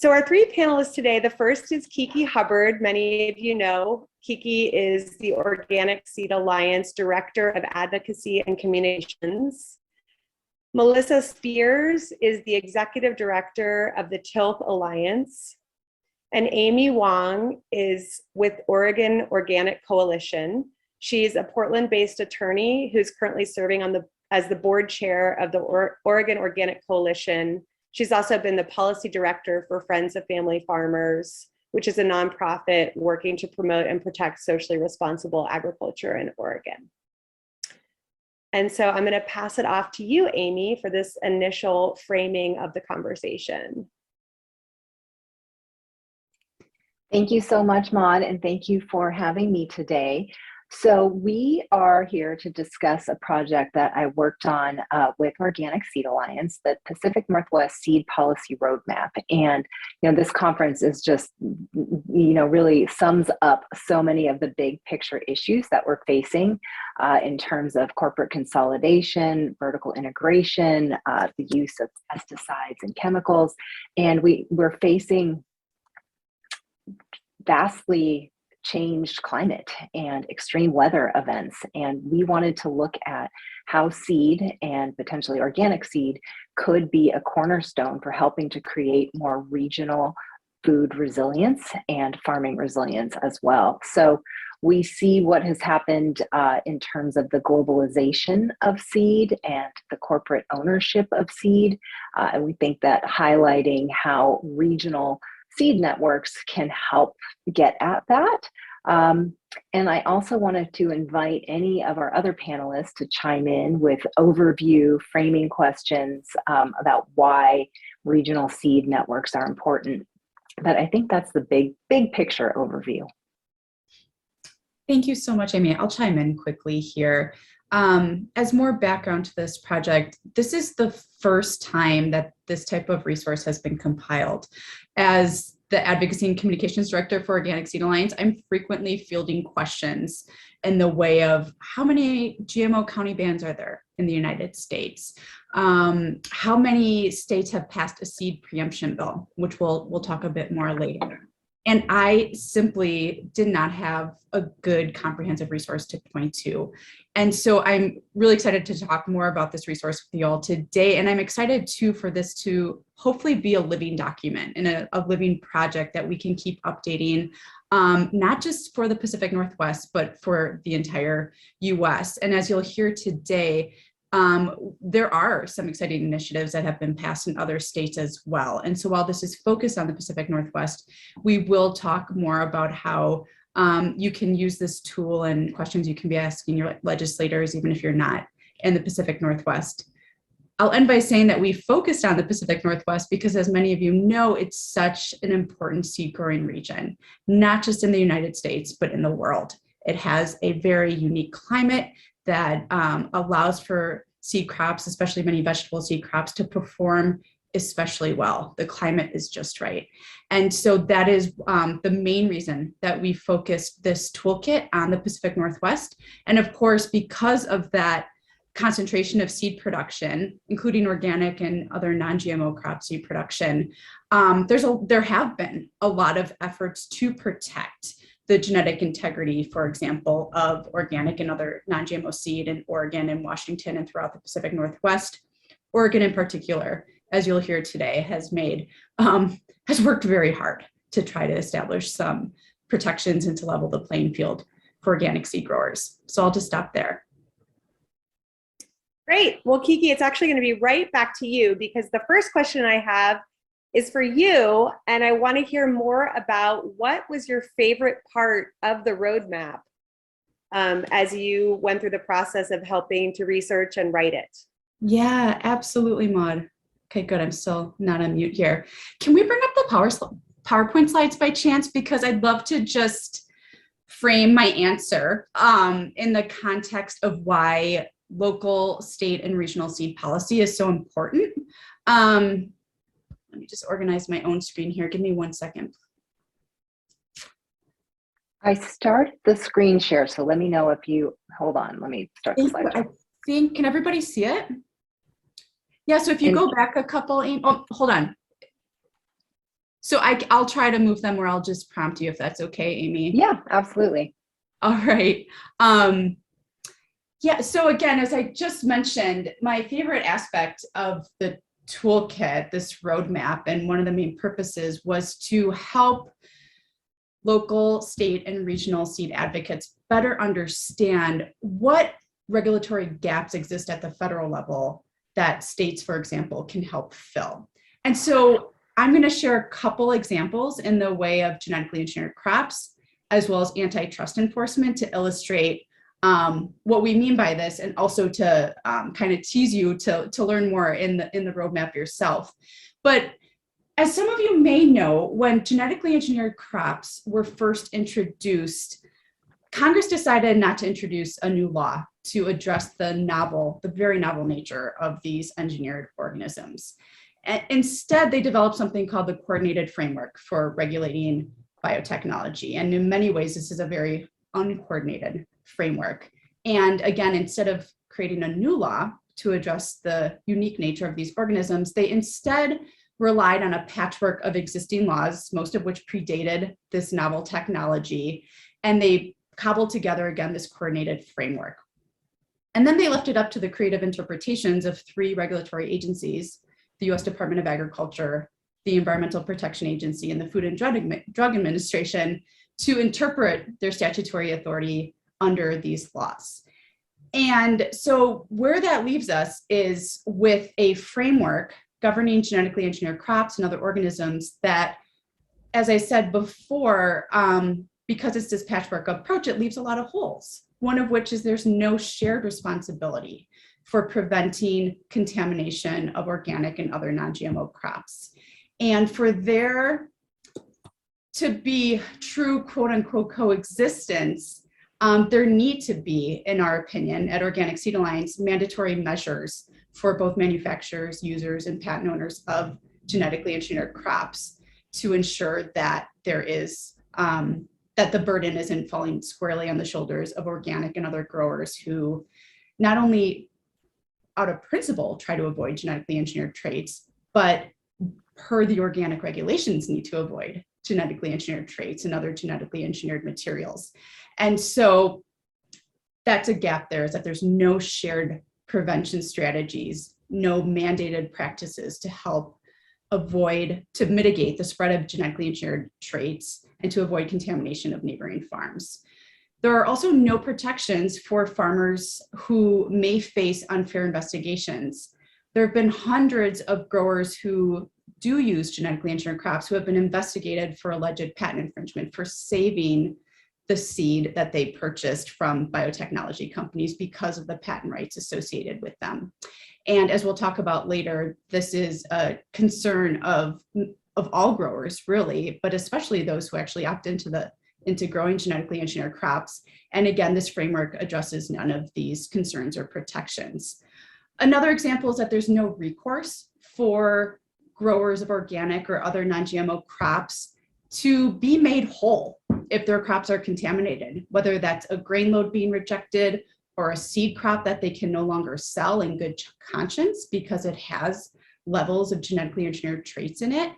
So our three panelists today, the first is Kiki Hubbard. Many of you know, Kiki is the Organic Seed Alliance Director of Advocacy and Communications. Melissa Spears is the Executive Director of the Tilth Alliance. And Amy Wong is with Oregon Organic Coalition. She's a Portland-based attorney who's currently serving on as the board chair of the Oregon Organic Coalition. She's also been the policy director for Friends of Family Farmers, which is a nonprofit working to promote and protect socially responsible agriculture in Oregon. And so I'm going to pass it off to you, Amy, for this initial framing of the conversation. Thank you so much, Maud, and thank you for having me today. So we are here to discuss a project that I worked on with Organic Seed Alliance, the Pacific Northwest Seed Policy Roadmap. And this conference is just, really sums up so many of the big picture issues that we're facing in terms of corporate consolidation, vertical integration, the use of pesticides and chemicals. And we're facing vastly changed climate and extreme weather events. And we wanted to look at how seed and potentially organic seed could be a cornerstone for helping to create more regional food resilience and farming resilience as well. So we see what has happened in terms of the globalization of seed and the corporate ownership of seed. And we think that highlighting how regional seed networks can help get at that. And I also wanted to invite any of our other panelists to chime in with overview framing questions about why regional seed networks are important. But I think that's the big picture overview. Thank you so much, Amy. I'll chime in quickly here. As more background to this project, this is the first time that this type of resource has been compiled. As the Advocacy and Communications Director for Organic Seed Alliance, I'm frequently fielding questions in the way of how many GMO county bans are there in the United States? How many states have passed a seed preemption bill, which we'll talk a bit more later. And I simply did not have a good comprehensive resource to point to. And so I'm really excited to talk more about this resource with you all today. And I'm excited too for this to hopefully be a living document and a living project that we can keep updating, not just for the Pacific Northwest, but for the entire US. And as you'll hear today, there are some exciting initiatives that have been passed in other states as well. And so while this is focused on the Pacific Northwest, we will talk more about how you can use this tool and questions you can be asking your legislators, even if you're not in the Pacific Northwest. I'll end by saying that we focused on the Pacific Northwest because, as many of you know, it's such an important seed growing region, not just in the United States, but in the world. It has a very unique climate that allows for seed crops, especially many vegetable seed crops, to perform especially well. The climate is just right. And so that is the main reason that we focused this toolkit on the Pacific Northwest. And of course, because of that concentration of seed production, including organic and other non-GMO crop seed production, there have been a lot of efforts to protect the genetic integrity, for example, of organic and other non-GMO seed in Oregon and Washington and throughout the Pacific Northwest. Oregon in particular, as you'll hear today, has worked very hard to try to establish some protections and to level the playing field for organic seed growers. So I'll just stop there. Great. Well, Kiki, it's actually going to be right back to you because the first question I have is for you, and I want to hear more about what was your favorite part of the roadmap as you went through the process of helping to research and write it. Yeah, absolutely, Maud. Okay, good. I'm still not on mute here. Can we bring up the PowerPoint slides by chance? Because I'd love to just frame my answer in the context of why local, state, and regional seed policy is so important. Let me just organize my own screen here. Give me 1 second. I started the screen share, so let me know if you, hold on, let me start the slide. I think, can everybody see it? Yeah, so if you go back a couple, oh, hold on. So I'll try to move them, or I'll just prompt you if that's okay, Amy. Yeah, absolutely. All right. Yeah, so again, as I just mentioned, my favorite aspect of the toolkit, this roadmap, and one of the main purposes was to help local, state, and regional seed advocates better understand what regulatory gaps exist at the federal level that states, for example, can help fill. And so I'm going to share a couple examples in the way of genetically engineered crops, as well as antitrust enforcement, to illustrate what we mean by this, and also to kind of tease you to learn more in the roadmap yourself. But as some of you may know, when genetically engineered crops were first introduced, Congress decided not to introduce a new law to address the very novel nature of these engineered organisms. Instead, they developed something called the Coordinated Framework for Regulating Biotechnology. And in many ways, this is a very uncoordinated framework. And again, instead of creating a new law to address the unique nature of these organisms, they instead relied on a patchwork of existing laws, most of which predated this novel technology. And they cobbled together, again, this coordinated framework. And then they left it up to the creative interpretations of 3 regulatory agencies: the US Department of Agriculture, the Environmental Protection Agency, and the Food and Drug Administration, to interpret their statutory authority under these laws. And so where that leaves us is with a framework governing genetically engineered crops and other organisms that, as I said before, because it's this patchwork approach, it leaves a lot of holes. One of which is there's no shared responsibility for preventing contamination of organic and other non-GMO crops. And for there to be true quote unquote coexistence, there need to be, in our opinion, at Organic Seed Alliance, mandatory measures for both manufacturers, users, and patent owners of genetically engineered crops to ensure that there is, that the burden isn't falling squarely on the shoulders of organic and other growers who not only out of principle try to avoid genetically engineered traits, but per the organic regulations need to avoid genetically engineered traits and other genetically engineered materials. And so that's a gap there, is that there's no shared prevention strategies, no mandated practices to help to mitigate the spread of genetically engineered traits and to avoid contamination of neighboring farms. There are also no protections for farmers who may face unfair investigations. There have been hundreds of growers who do use genetically engineered crops who have been investigated for alleged patent infringement for saving the seed that they purchased from biotechnology companies because of the patent rights associated with them. And as we'll talk about later, this is a concern of all growers, really, but especially those who actually opt into growing genetically engineered crops. And again, this framework addresses none of these concerns or protections. Another example is that there's no recourse for growers of organic or other non-GMO crops to be made whole if their crops are contaminated, whether that's a grain load being rejected or a seed crop that they can no longer sell in good conscience because it has levels of genetically engineered traits in it.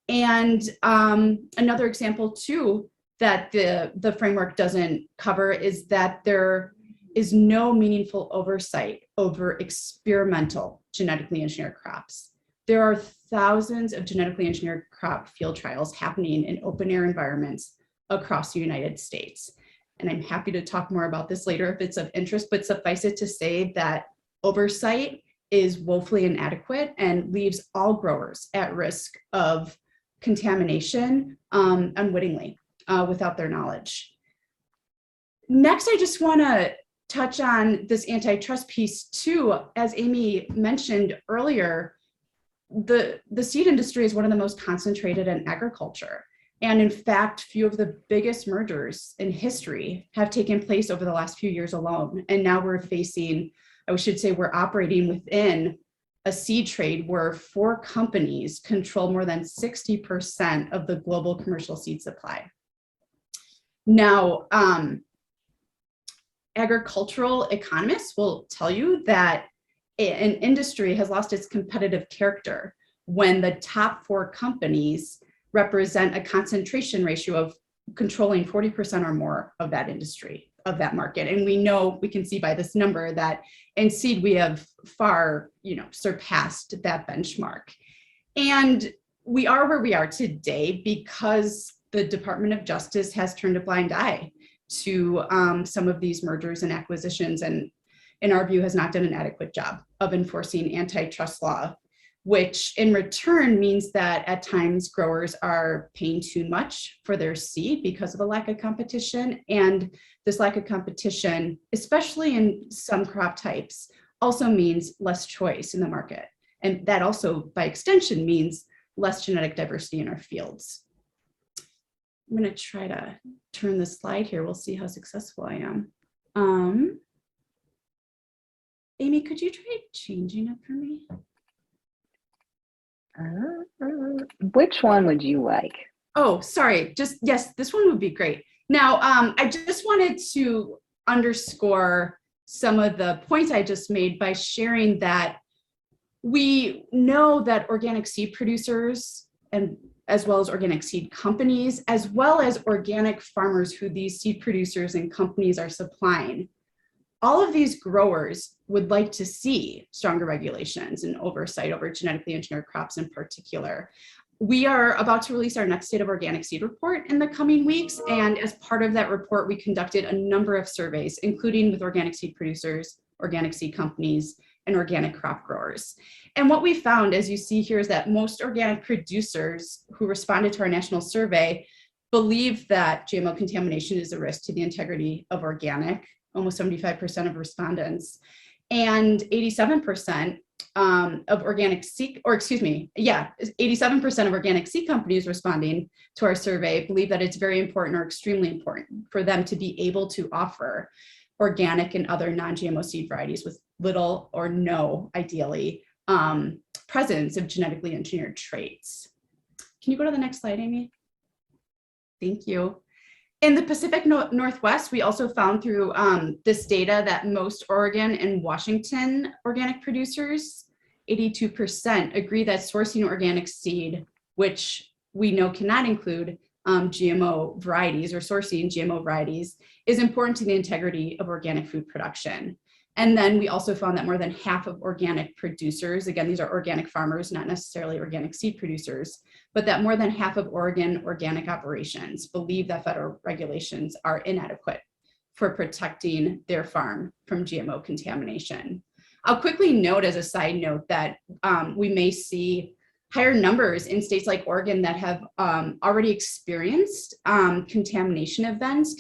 And another example too that the framework doesn't cover is that there is no meaningful oversight over experimental genetically engineered crops. There are thousands of genetically engineered crop field trials happening in open air environments across the United States. And I'm happy to talk more about this later if it's of interest, but suffice it to say that oversight is woefully inadequate and leaves all growers at risk of contamination unwittingly without their knowledge. Next, I just want to touch on this antitrust piece too. As Amy mentioned earlier, the seed industry is one of the most concentrated in agriculture. And in fact, few of the biggest mergers in history have taken place over the last few years alone. And now we're facing, I should say, we're operating within a seed trade where 4 companies control more than 60% of the global commercial seed supply. Now, agricultural economists will tell you that an industry has lost its competitive character when the top 4 companies represent a concentration ratio of controlling 40% or more of that industry, of that market. And we know, we can see by this number that in seed, we have far, surpassed that benchmark. And we are where we are today because the Department of Justice has turned a blind eye to some of these mergers and acquisitions, and in our view has not done an adequate job of enforcing antitrust law, which in return means that at times growers are paying too much for their seed because of a lack of competition. And this lack of competition, especially in some crop types, also means less choice in the market. And that also, by extension, means less genetic diversity in our fields. I'm going to try to turn the slide here. We'll see how successful I am. Amy, could you try changing it for me? Which one would you like? Oh, sorry. Yes, this one would be great. Now, I just wanted to underscore some of the points I just made by sharing that we know that organic seed producers, and as well as organic seed companies, as well as organic farmers who these seed producers and companies are supplying, all of these growers would like to see stronger regulations and oversight over genetically engineered crops in particular. We are about to release our next State of Organic Seed report in the coming weeks. And as part of that report, we conducted a number of surveys, including with organic seed producers, organic seed companies, and organic crop growers. And what we found, as you see here, is that most organic producers who responded to our national survey believe that GMO contamination is a risk to the integrity of organic, almost 75% of respondents, and 87% of organic seed, 87% of organic seed companies responding to our survey believe that it's very important or extremely important for them to be able to offer organic and other non-GMO seed varieties with little or no, ideally, presence of genetically engineered traits. Can you go to the next slide, Amy? Thank you. In the Pacific Northwest, we also found through this data that most Oregon and Washington organic producers, 82%, agree that sourcing organic seed, which we know cannot include GMO varieties or sourcing GMO varieties, is important to the integrity of organic food production. And then we also found that more than half of organic producers, again, these are organic farmers, not necessarily organic seed producers, but that more than half of Oregon organic operations believe that federal regulations are inadequate for protecting their farm from GMO contamination. I'll quickly note as a side note that we may see higher numbers in states like Oregon that have already experienced contamination events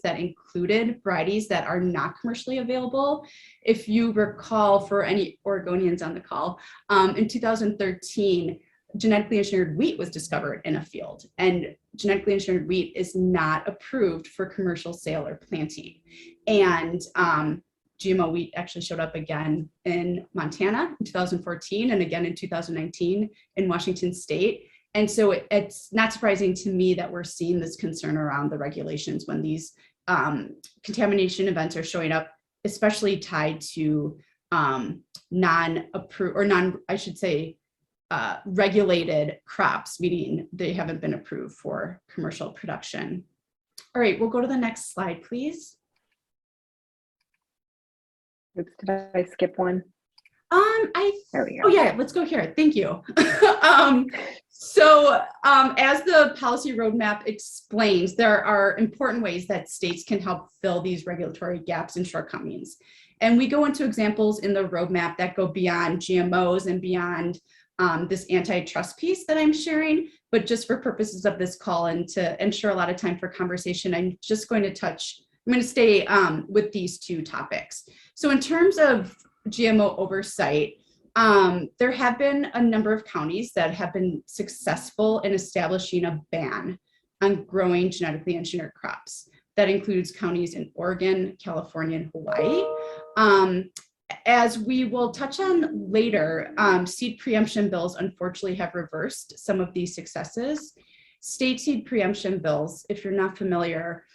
that included varieties that are not commercially available. If you recall, for any Oregonians on the call, in 2013, genetically engineered wheat was discovered in a field, and genetically engineered wheat is not approved for commercial sale or planting. And GMO wheat actually showed up again in Montana in 2014 and again in 2019 in Washington state. And so it's not surprising to me that we're seeing this concern around the regulations when these contamination events are showing up, especially tied to non-approved or regulated crops, meaning they haven't been approved for commercial production. All right, we'll go to the next slide, please. Oops, did I skip one? There we go. Oh yeah, let's go here. Thank you. As the policy roadmap explains, there are important ways that states can help fill these regulatory gaps and shortcomings. And we go into examples in the roadmap that go beyond GMOs and beyond this antitrust piece that I'm sharing, but just for purposes of this call and to ensure a lot of time for conversation, I'm going to stay with these two topics. So in terms of GMO oversight, there have been a number of counties that have been successful in establishing a ban on growing genetically engineered crops. That includes counties in Oregon, California, and Hawaii. As we will touch on later, seed preemption bills unfortunately have reversed some of these successes. State seed preemption bills, if you're not familiar,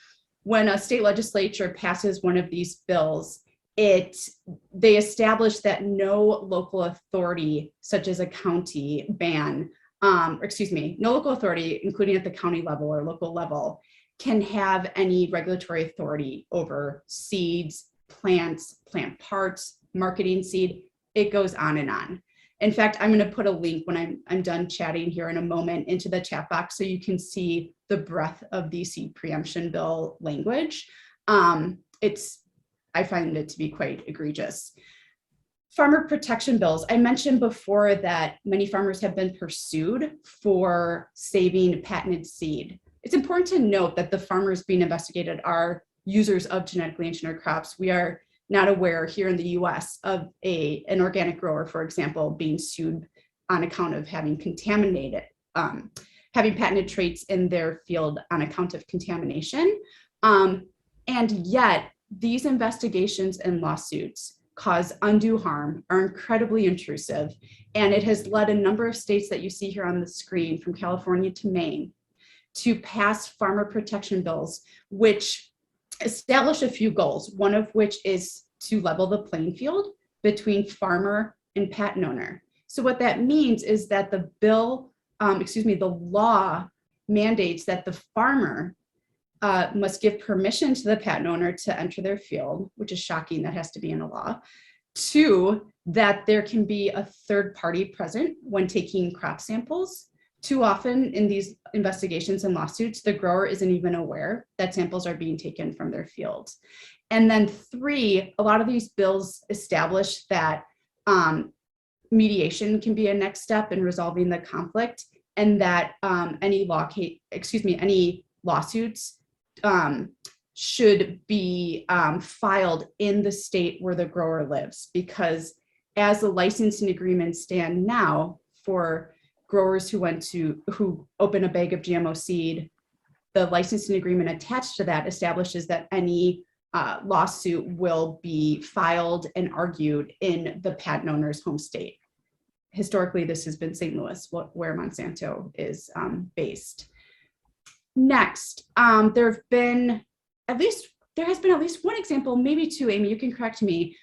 when a state legislature passes one of these bills, they establish that no local authority, such as a county, ban no local authority, including at the county level or local level, can have any regulatory authority over seeds, plants, plant parts, marketing seed. It goes on and on. In fact, I'm going to put a link when I'm done chatting here in a moment into the chat box so you can see the breadth of the seed preemption bill language. I find it to be quite egregious. Farmer protection bills. I mentioned before that many farmers have been pursued for saving patented seed. It's important to note that the farmers being investigated are users of genetically engineered crops. We are not aware here in the US of an organic grower, for example, being sued on account of having contaminated, having patented traits in their field on account of contamination. And yet these investigations and lawsuits cause undue harm, are incredibly intrusive, and it has led a number of states that you see here on the screen, from California to Maine, to pass farmer protection bills, which establish a few goals, one of which is to level the playing field between farmer and patent owner. So what that means is that the law mandates that the farmer must give permission to the patent owner to enter their field, which is shocking, that has to be in a law. 2, that there can be a third party present when taking crop samples. Too often in these investigations and lawsuits, the grower isn't even aware that samples are being taken from their fields. And then 3, a lot of these bills establish that mediation can be a next step in resolving the conflict, and that any lawsuits should be filed in the state where the grower lives, because as the licensing agreements stand now for growers who open a bag of GMO seed, the licensing agreement attached to that establishes that any lawsuit will be filed and argued in the patent owner's home state. Historically, this has been St. Louis, where Monsanto is based. Next, there has been at least one example, maybe 2, Amy, you can correct me,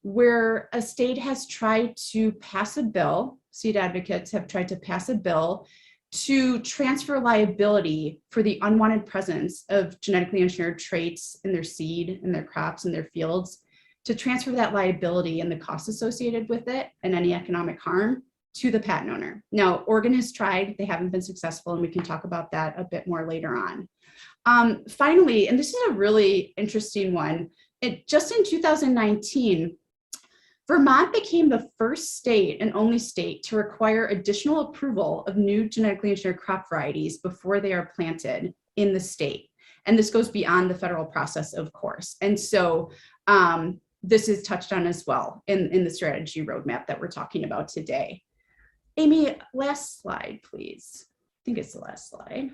where a state has tried to pass a bill, seed advocates have tried to pass a bill to transfer liability for the unwanted presence of genetically engineered traits in their seed, in their crops, in their fields, to transfer that liability and the costs associated with it and any economic harm to the patent owner. Now, Oregon has tried, they haven't been successful, and we can talk about that a bit more later on. Finally, and this is a really interesting one, just in 2019, Vermont became the first state and only state to require additional approval of new genetically engineered crop varieties before they are planted in the state. And this goes beyond the federal process, of course. And so this is touched on as well in the strategy roadmap that we're talking about today. Amy, last slide, please. I think it's the last slide.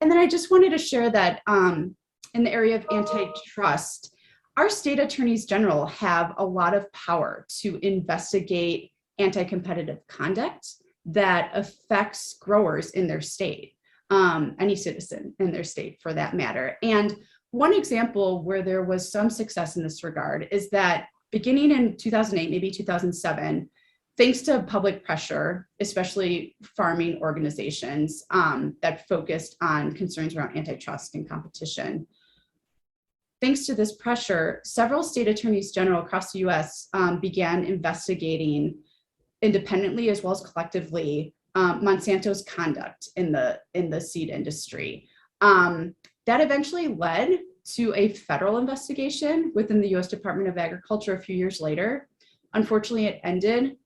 And then I just wanted to share that in the area of antitrust, our state attorneys general have a lot of power to investigate anti-competitive conduct that affects growers in their state, any citizen in their state for that matter. And one example where there was some success in this regard is that beginning in 2008, maybe 2007, thanks to public pressure, especially farming organizations that focused on concerns around antitrust and competition, thanks to this pressure, several state attorneys general across the US began investigating independently as well as collectively Monsanto's conduct in the seed industry. That eventually led to a federal investigation within the US Department of Agriculture a few years later. Unfortunately, it ended,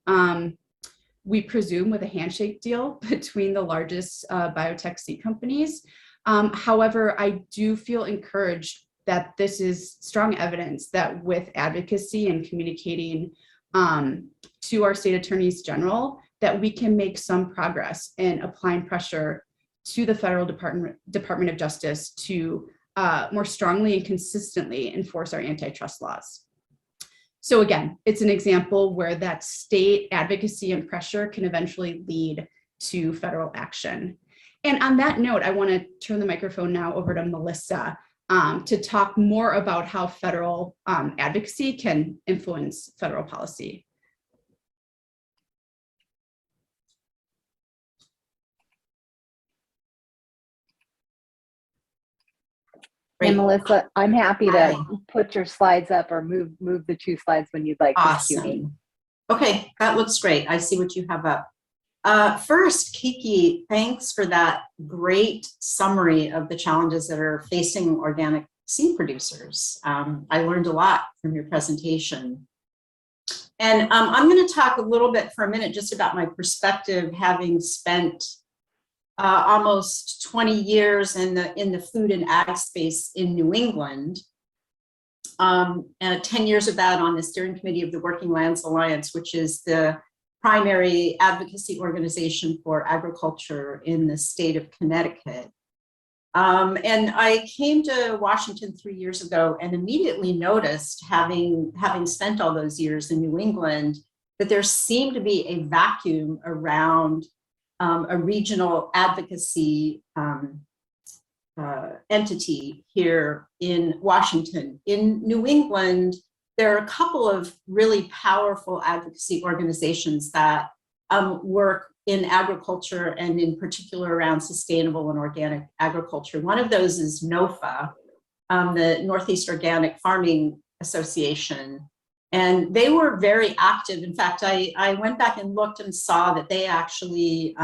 we presume, with a handshake deal between the largest biotech seed companies. However, I do feel encouraged that this is strong evidence that with advocacy and communicating to our state attorneys general, that we can make some progress in applying pressure to the federal Department of Justice to more strongly and consistently enforce our antitrust laws. So again, it's an example where that state advocacy and pressure can eventually lead to federal action. And on that note, I want to turn the microphone now over to Melissa to talk more about how federal advocacy can influence federal policy. Hey, Great. Melissa, I'm happy Hi. to put your slides up or move the two slides when you'd like. Just cue me. Awesome. Okay, that looks great. I see what you have up. First, Kiki, thanks for that great summary of the challenges that are facing organic seed producers. I learned a lot from your presentation. And I'm going to talk a little bit for a minute just about my perspective, having spent almost 20 years in the food and ag space in New England. And 10 years of that on the steering committee of the Working Lands Alliance, which is the primary advocacy organization for agriculture in the state of Connecticut. And I came to Washington 3 years ago and immediately noticed, having spent all those years in New England, that there seemed to be a vacuum around a regional advocacy entity here in Washington. In New England, there are a couple of really powerful advocacy organizations that work in agriculture and in particular around sustainable and organic agriculture. One of those is NOFA, the Northeast Organic Farming Association. And they were very active. In fact, I went back and looked and saw that they actually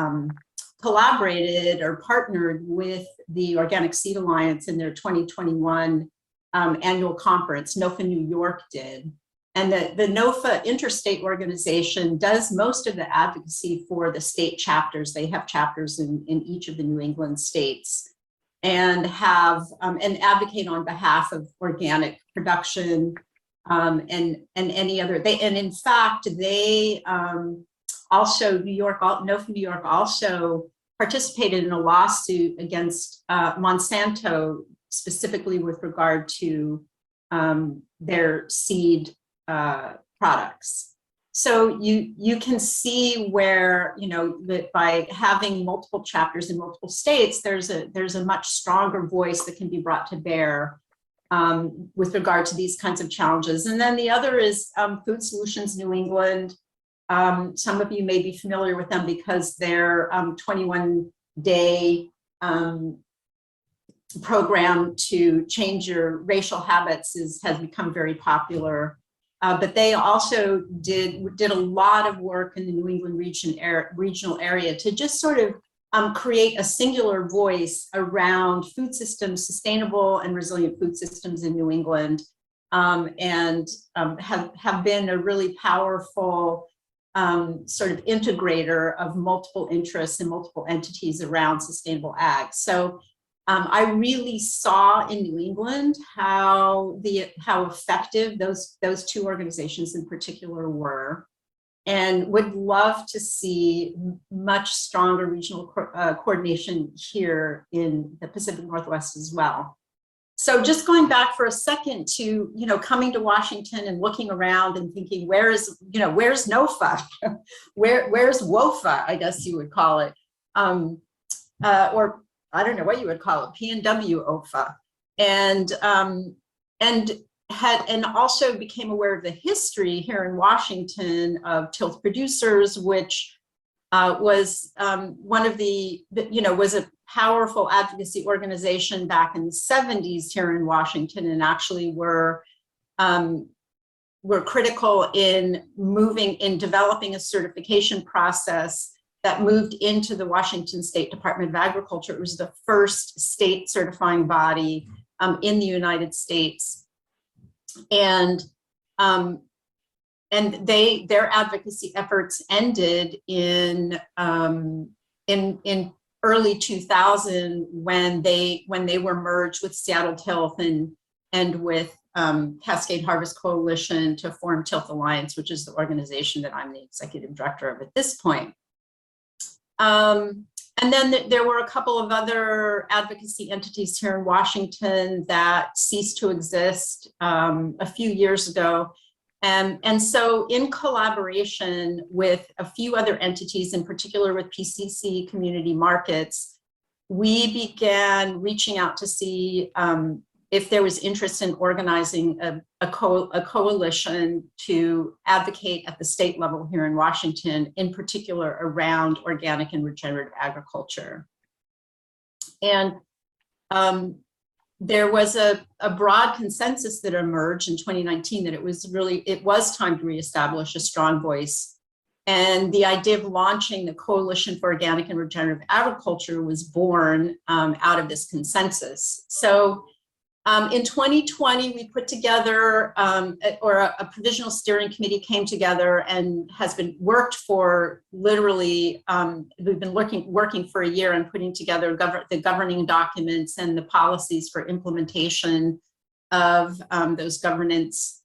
collaborated or partnered with the Organic Seed Alliance in their 2021 annual conference. NOFA New York did. And the NOFA interstate organization does most of the advocacy for the state chapters. They have chapters in each of the New England states and have and advocate on behalf of organic production and any other. And in fact, they also NOFA New York also participated in a lawsuit against Monsanto, specifically with regard to their seed products. So you can see where, that by having multiple chapters in multiple states, there's a much stronger voice that can be brought to bear with regard to these kinds of challenges. And then the other is Food Solutions New England. Some of you may be familiar with them because their 21-day program to change your racial habits has become very popular. But they also did a lot of work in the New England regional area to just sort of create a singular voice around food systems, sustainable and resilient food systems in New England, and have been a really powerful sort of integrator of multiple interests and multiple entities around sustainable ag. So I really saw in New England how effective those two organizations in particular were, and would love to see much stronger regional coordination here in the Pacific Northwest as well. So just going back for a second to, coming to Washington and looking around and thinking, where's NOFA? where's WOFA, I guess you would call it. Or I don't know what you would call it, PNW OFA. And also became aware of the history here in Washington of Tilth producers, which was one of was a powerful advocacy organization back in the 70s here in Washington, and actually were critical in developing a certification process that moved into the Washington State Department of Agriculture. It was the first state certifying body in the United States. And their advocacy efforts ended in early 2000 when they were merged with Seattle Tilth and with Cascade Harvest Coalition to form Tilth Alliance, which is the organization that I'm the executive director of at this point. And then there were a couple of other advocacy entities here in Washington that ceased to exist a few years ago. And so in collaboration with a few other entities, in particular with PCC Community Markets, we began reaching out to see if there was interest in organizing a coalition to advocate at the state level here in Washington, in particular around organic and regenerative agriculture. And there was a broad consensus that emerged in 2019 that it was time to reestablish a strong voice. And the idea of launching the Coalition for Organic and Regenerative Agriculture was born out of this consensus. So in 2020, we put together, a provisional steering committee came together and has been worked for literally, we've been working for a year on putting together the governing documents and the policies for implementation of those governance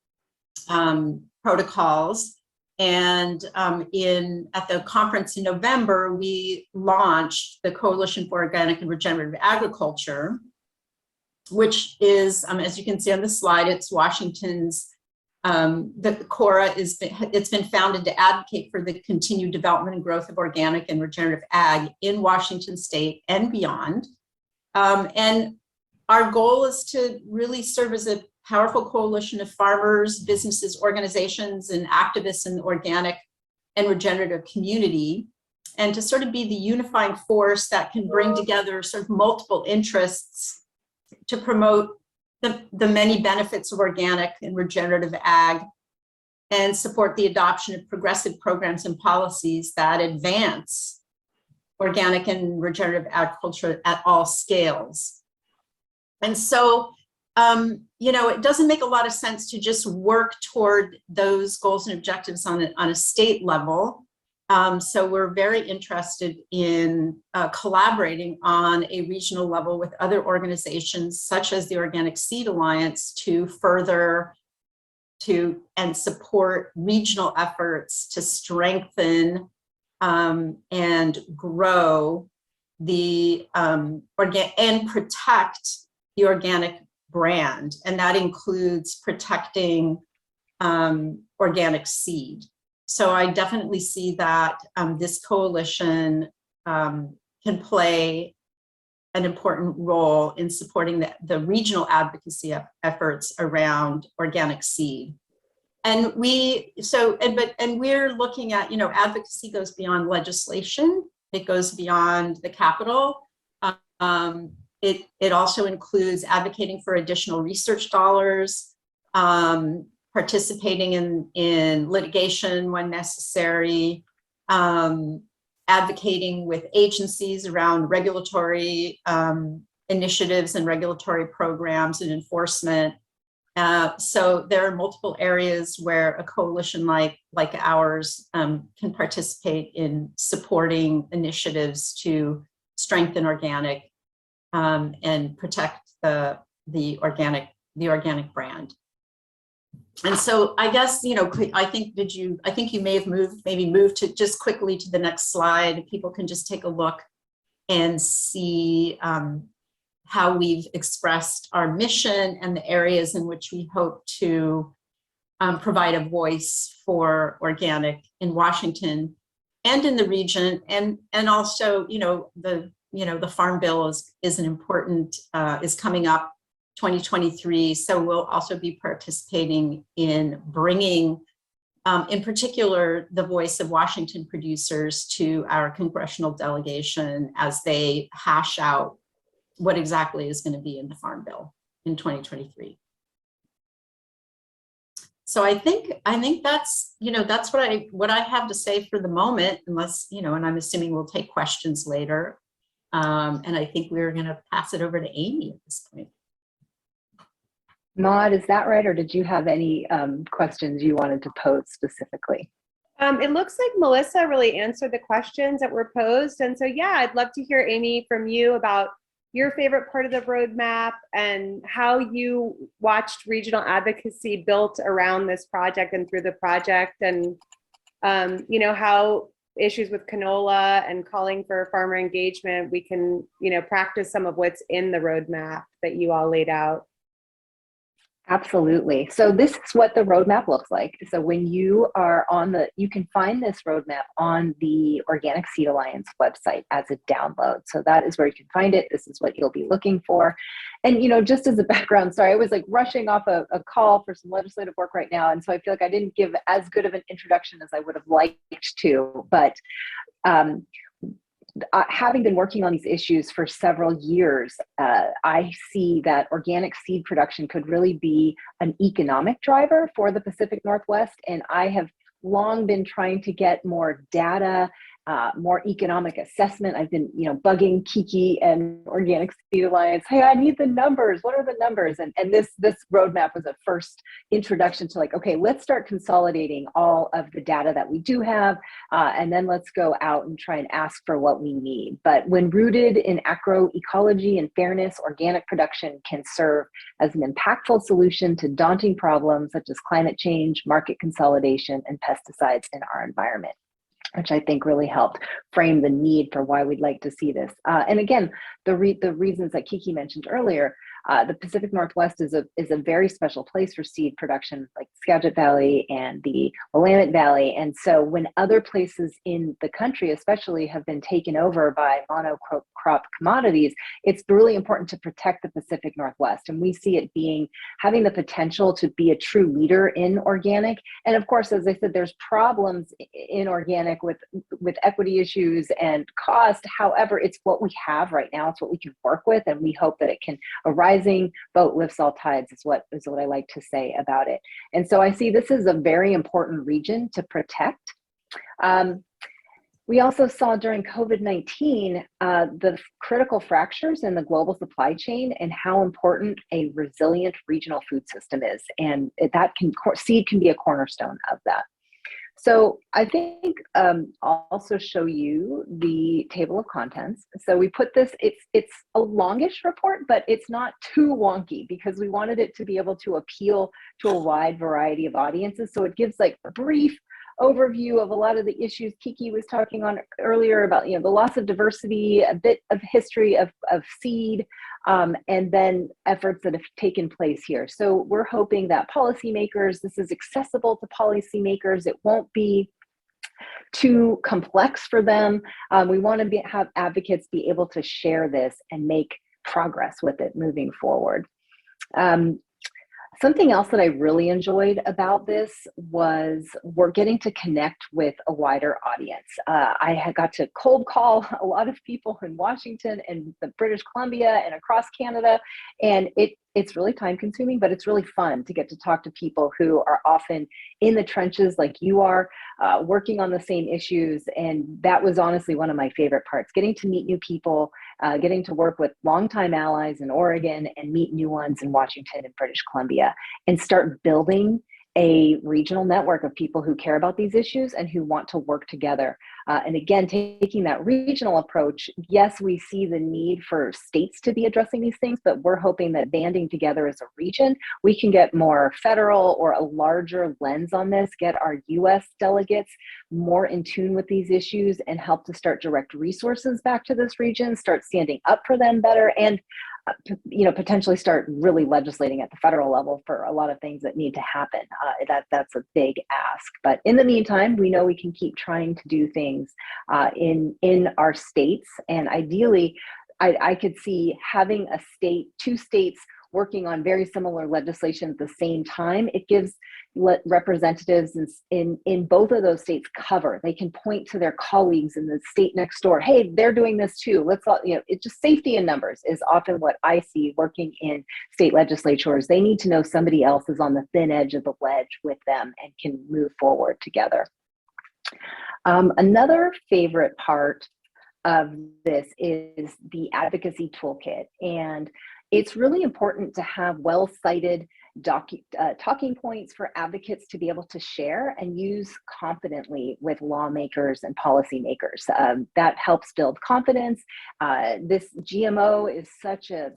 protocols. And at the conference in November, we launched the Coalition for Organic and Regenerative Agriculture, which is, as you can see on the slide, it's Washington's, the CORA it's been founded to advocate for the continued development and growth of organic and regenerative ag in Washington state and beyond. And our goal is to really serve as a powerful coalition of farmers, businesses, organizations, and activists in the organic and regenerative community, and to sort of be the unifying force that can bring together sort of multiple interests to promote the many benefits of organic and regenerative ag and support the adoption of progressive programs and policies that advance organic and regenerative agriculture at all scales. And so, it doesn't make a lot of sense to just work toward those goals and objectives on a state level. So we're very interested in collaborating on a regional level with other organizations such as the Organic Seed Alliance to further and support regional efforts to strengthen and grow the and protect the organic brand. And that includes protecting organic seed. So I definitely see that this coalition can play an important role in supporting the regional advocacy efforts around organic seed. And we're looking at, advocacy goes beyond legislation. It goes beyond the Capitol. It also includes advocating for additional research dollars, participating in litigation when necessary, advocating with agencies around regulatory initiatives and regulatory programs and enforcement. So there are multiple areas where a coalition like ours can participate in supporting initiatives to strengthen organic and protect the organic brand. And so I guess, I think you may have moved to just quickly to the next slide. People can just take a look and see how we've expressed our mission and the areas in which we hope to provide a voice for organic in Washington and in the region. And also, the Farm Bill is an important, is coming up 2023. So we'll also be participating in bringing, in particular, the voice of Washington producers to our congressional delegation as they hash out what exactly is going to be in the Farm Bill in 2023. So I think that's, that's what I have to say for the moment, unless, and I'm assuming we'll take questions later. And I think we're going to pass it over to Amy at this point. Maud, is that right? Or did you have any questions you wanted to pose specifically? It looks like Melissa really answered the questions that were posed. And so, yeah, I'd love to hear, Amy, from you about your favorite part of the roadmap and how you watched regional advocacy built around this project and through the project, and how issues with canola and calling for farmer engagement, we can, practice some of what's in the roadmap that you all laid out. Absolutely. So this is what the roadmap looks like. So when you are you can find this roadmap on the Organic Seed Alliance website as a download. So that is where you can find it. This is what you'll be looking for. And, just as a background, sorry, I was rushing off a call for some legislative work right now. And so I feel like I didn't give as good of an introduction as I would have liked to, but having been working on these issues for several years, I see that organic seed production could really be an economic driver for the Pacific Northwest. And I have long been trying to get more data, more economic assessment. I've been, bugging Kiki and Organic Seed Alliance. Hey, I need the numbers. What are the numbers? And this roadmap was a first introduction to okay, let's start consolidating all of the data that we do have, and then let's go out and try and ask for what we need. But when rooted in agroecology and fairness, organic production can serve as an impactful solution to daunting problems such as climate change, market consolidation, and pesticides in our environment, which I think really helped frame the need for why we'd like to see this. And again, the reasons that Kiki mentioned earlier, the Pacific Northwest is a very special place for seed production, like Skagit Valley and the Willamette Valley. And so when other places in the country, especially, have been taken over by monocrop commodities, it's really important to protect the Pacific Northwest. And we see it having the potential to be a true leader in organic. And of course, as I said, there's problems in organic with equity issues and cost. However, it's what we have right now. It's what we can work with, and we hope that it can arise. Boat lifts all tides is what I like to say about it. And so I see this as a very important region to protect. We also saw during COVID-19 the critical fractures in the global supply chain and how important a resilient regional food system is. And seed can be a cornerstone of that. So I think I'll also show you the table of contents. So we put this, it's a longish report, but it's not too wonky because we wanted it to be able to appeal to a wide variety of audiences. So it gives a brief overview of a lot of the issues Kiki was talking on earlier about, the loss of diversity, a bit of history of seed, and then efforts that have taken place here. So we're hoping that policymakers, this is accessible to policymakers. It won't be too complex for them. We want to have advocates be able to share this and make progress with it moving forward. Something else that I really enjoyed about this was we're getting to connect with a wider audience. I had got to cold call a lot of people in Washington and the British Columbia and across Canada, and it's really time consuming, but it's really fun to get to talk to people who are often in the trenches like you are, working on the same issues. And that was honestly one of my favorite parts, getting to meet new people, getting to work with longtime allies in Oregon and meet new ones in Washington and British Columbia, and start building a regional network of people who care about these issues and who want to work together. And again, taking that regional approach, yes, we see the need for states to be addressing these things, but we're hoping that banding together as a region, we can get more federal or a larger lens on this, get our US delegates more in tune with these issues and help to start direct resources back to this region, start standing up for them better, and potentially start really legislating at the federal level for a lot of things that need to happen. That's a big ask. But in the meantime, we know we can keep trying to do things in our states. And ideally, I could see having two states working on very similar legislation at the same time. It gives representatives in both of those states cover. They can point to their colleagues in the state next door. Hey, they're doing this too. Let's all, it's just safety in numbers is often what I see working in state legislatures. They need to know somebody else is on the thin edge of the ledge with them and can move forward together. Another favorite part of this is the advocacy toolkit. And it's really important to have well-cited talking points for advocates to be able to share and use confidently with lawmakers and policymakers. That helps build confidence. This GMO is such an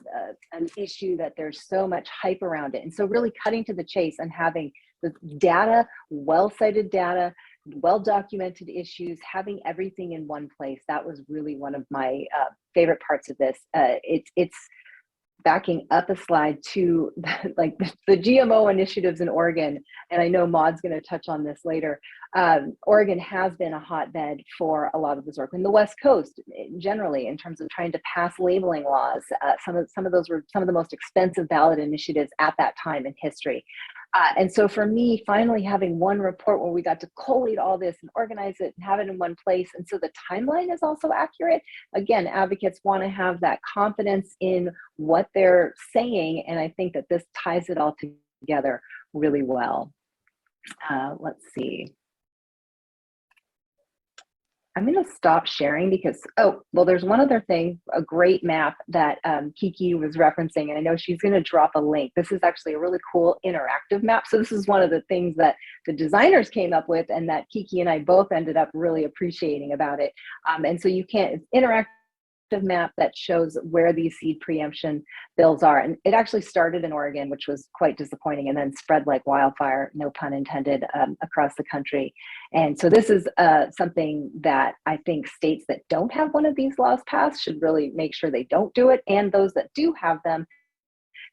issue that there's so much hype around it. And so really cutting to the chase and having the data, well-cited data, well-documented issues, having everything in one place. That was really one of my favorite parts of this. It's backing up a slide to like the GMO initiatives in Oregon, and I know Maud's going to touch on this later. Oregon has been a hotbed for a lot of this work. In the West Coast, generally, in terms of trying to pass labeling laws, some of those were some of the most expensive ballot initiatives at that time in history. And so for me, finally having one report where we got to collate all this and organize it and have it in one place, and so the timeline is also accurate. Again, advocates want to have that confidence in what they're saying, and I think that this ties it all together really well. Let's see. I'm going to stop sharing because, oh, well, there's one other thing, a great map that Kiki was referencing, and I know she's going to drop a link. This is actually a really cool interactive map. So this is one of the things that the designers came up with and that Kiki and I both ended up really appreciating about it. And so you can't, it's interactive map that shows where these seed preemption bills are. And it actually started in Oregon, which was quite disappointing, and then spread like wildfire, no pun intended, across the country. And so this is something that I think states that don't have one of these laws passed should really make sure they don't do it. And those that do have them,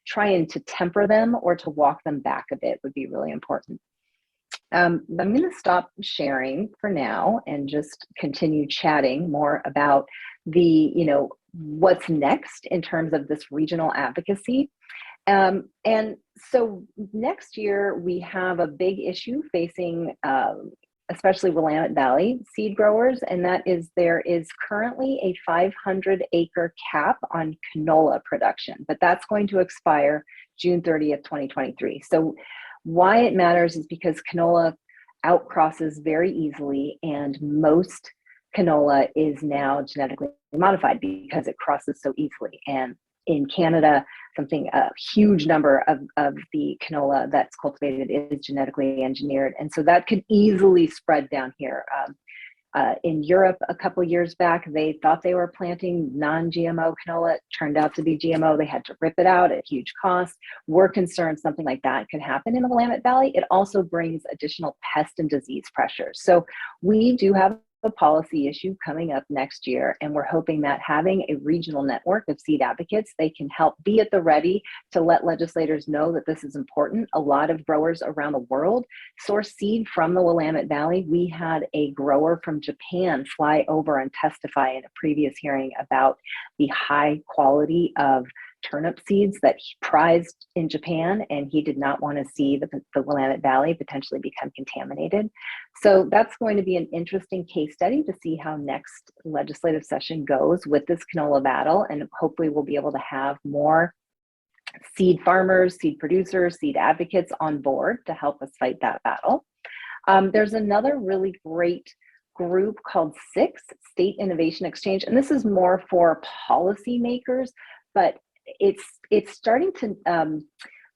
trying to temper them or to walk them back a bit would be really important. I'm going to stop sharing for now and just continue chatting more about the, what's next in terms of this regional advocacy. And so next year we have a big issue facing especially Willamette Valley seed growers, and that is there is currently a 500-acre cap on canola production, but that's going to expire June 30th, 2023. So why it matters is because canola outcrosses very easily, and most canola is now genetically modified because it crosses so easily. And in Canada, a huge number of the canola that's cultivated is genetically engineered. And so that could easily spread down here. In Europe, a couple of years back, they thought they were planting non-GMO canola. It turned out to be GMO. They had to rip it out at huge cost. We're concerned something like that could happen in the Willamette Valley. It also brings additional pest and disease pressures. So we do have a policy issue coming up next year, and we're hoping that having a regional network of seed advocates, they can help be at the ready to let legislators know that this is important. A lot of growers around the world source seed from the Willamette Valley. We had a grower from Japan fly over and testify in a previous hearing about the high quality of turnip seeds that he prized in Japan, and he did not want to see the Willamette Valley potentially become contaminated. So that's going to be an interesting case study to see how next legislative session goes with this canola battle, and hopefully we'll be able to have more seed farmers, seed producers, seed advocates on board to help us fight that battle. There's another really great group called SIX, State Innovation Exchange, and this is more for policymakers, but it's starting to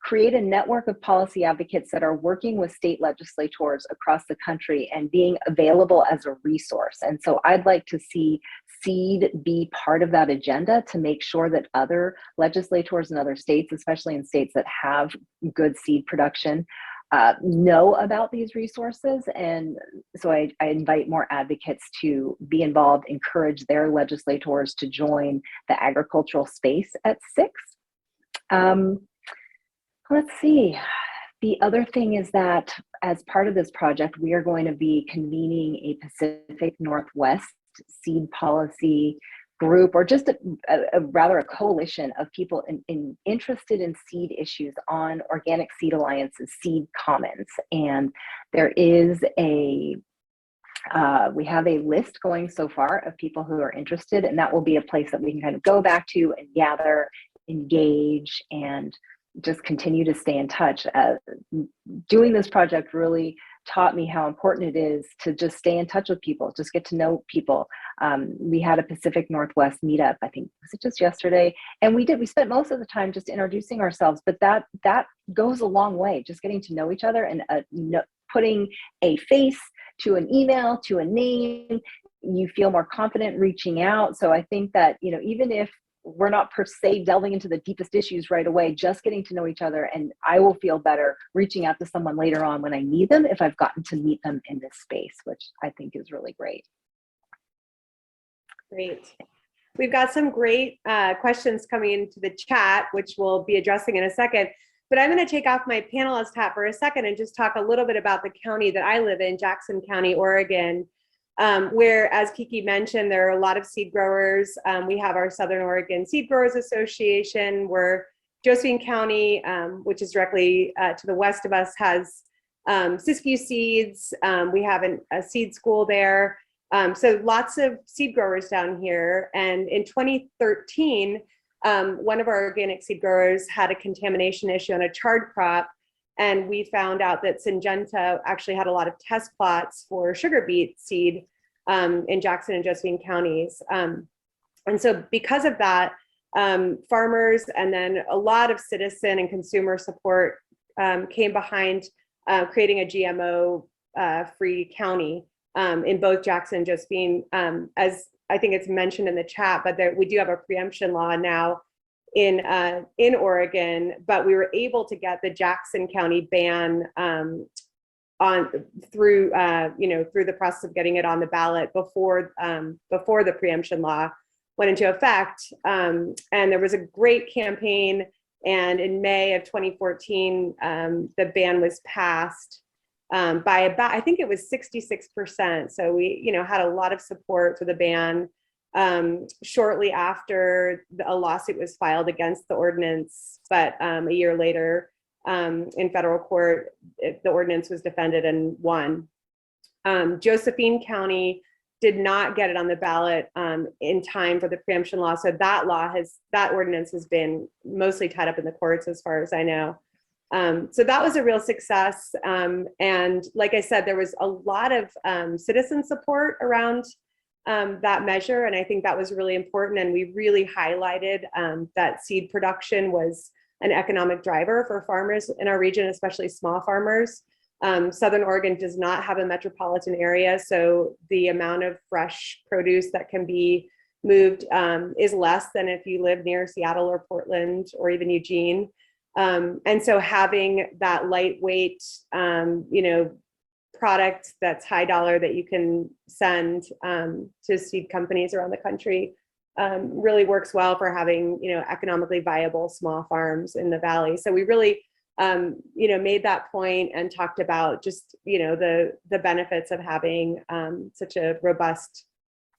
create a network of policy advocates that are working with state legislators across the country and being available as a resource. And so I'd like to see seed be part of that agenda to make sure that other legislators in other states, especially in states that have good seed production, know about these resources. And so I invite more advocates to be involved, encourage their legislators to join the agricultural space at SIX. Let's see. The other thing is that as part of this project, we are going to be convening a Pacific Northwest seed policy group, or just rather a coalition of people interested in seed issues on Organic Seed Alliance's Seed Commons. And there is we have a list going so far of people who are interested, and that will be a place that we can kind of go back to and gather, engage, and just continue to stay in touch. Doing this project really taught me how important it is to just stay in touch with people, just get to know people. We had a Pacific Northwest meetup, I think, was it just yesterday? And we spent most of the time just introducing ourselves, but that goes a long way, just getting to know each other and putting a face to an email, to a name. You feel more confident reaching out. So I think that, even if we're not per se delving into the deepest issues right away, just getting to know each other, and I will feel better reaching out to someone later on when I need them if I've gotten to meet them in this space, which I think is really great. Great. We've got some great questions coming into the chat, which we'll be addressing in a second. But I'm going to take off my panelist hat for a second and just talk a little bit about the county that I live in, Jackson County, Oregon, where, as Kiki mentioned, there are a lot of seed growers. We have our Southern Oregon Seed Growers Association. We're Josephine County, which is directly to the west of us, has Siskiyou seeds. We have a seed school there. So lots of seed growers down here. And in 2013, one of our organic seed growers had a contamination issue on a chard crop. And we found out that Syngenta actually had a lot of test plots for sugar beet seed in Jackson and Josephine counties. And so because of that, farmers and then a lot of citizen and consumer support came behind creating a GMO free county in both Jackson and Josephine. As I think it's mentioned in the chat, but we do have a preemption law now in Oregon, but we were able to get the Jackson County ban through the process of getting it on the ballot before the preemption law went into effect. And there was a great campaign. And in May of 2014, the ban was passed by about, I think it was 66%. So we, had a lot of support for the ban. Shortly after a lawsuit was filed against the ordinance, but a year later in federal court, the ordinance was defended and won. Josephine County did not get it on the ballot in time for the preemption law. So that ordinance has been mostly tied up in the courts as far as I know. So that was a real success. And like I said, there was a lot of citizen support around that measure. And I think that was really important. And we really highlighted that seed production was an economic driver for farmers in our region, especially small farmers. Southern Oregon does not have a metropolitan area, so the amount of fresh produce that can be moved is less than if you live near Seattle or Portland or even Eugene. And so having that lightweight, product that's high dollar that you can send to seed companies around the country really works well for having, economically viable small farms in the Valley. So we really made that point and talked about just, the benefits of having such a robust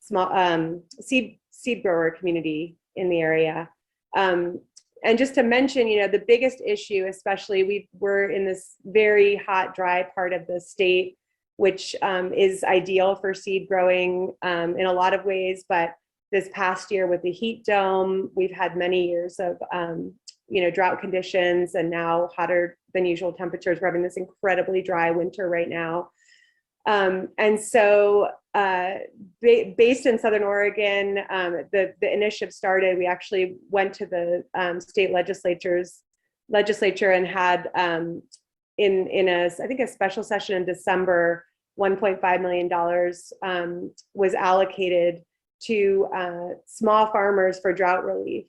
small seed grower community in the area. And just to mention, the biggest issue, especially we're in this very hot, dry part of the state, which is ideal for seed growing in a lot of ways. But this past year with the heat dome, we've had many years of drought conditions and now hotter than usual temperatures. We're having this incredibly dry winter right now. And so based in Southern Oregon, the initiative started, we actually went to the state legislature and had in a special session in December, $1.5 million was allocated to small farmers for drought relief.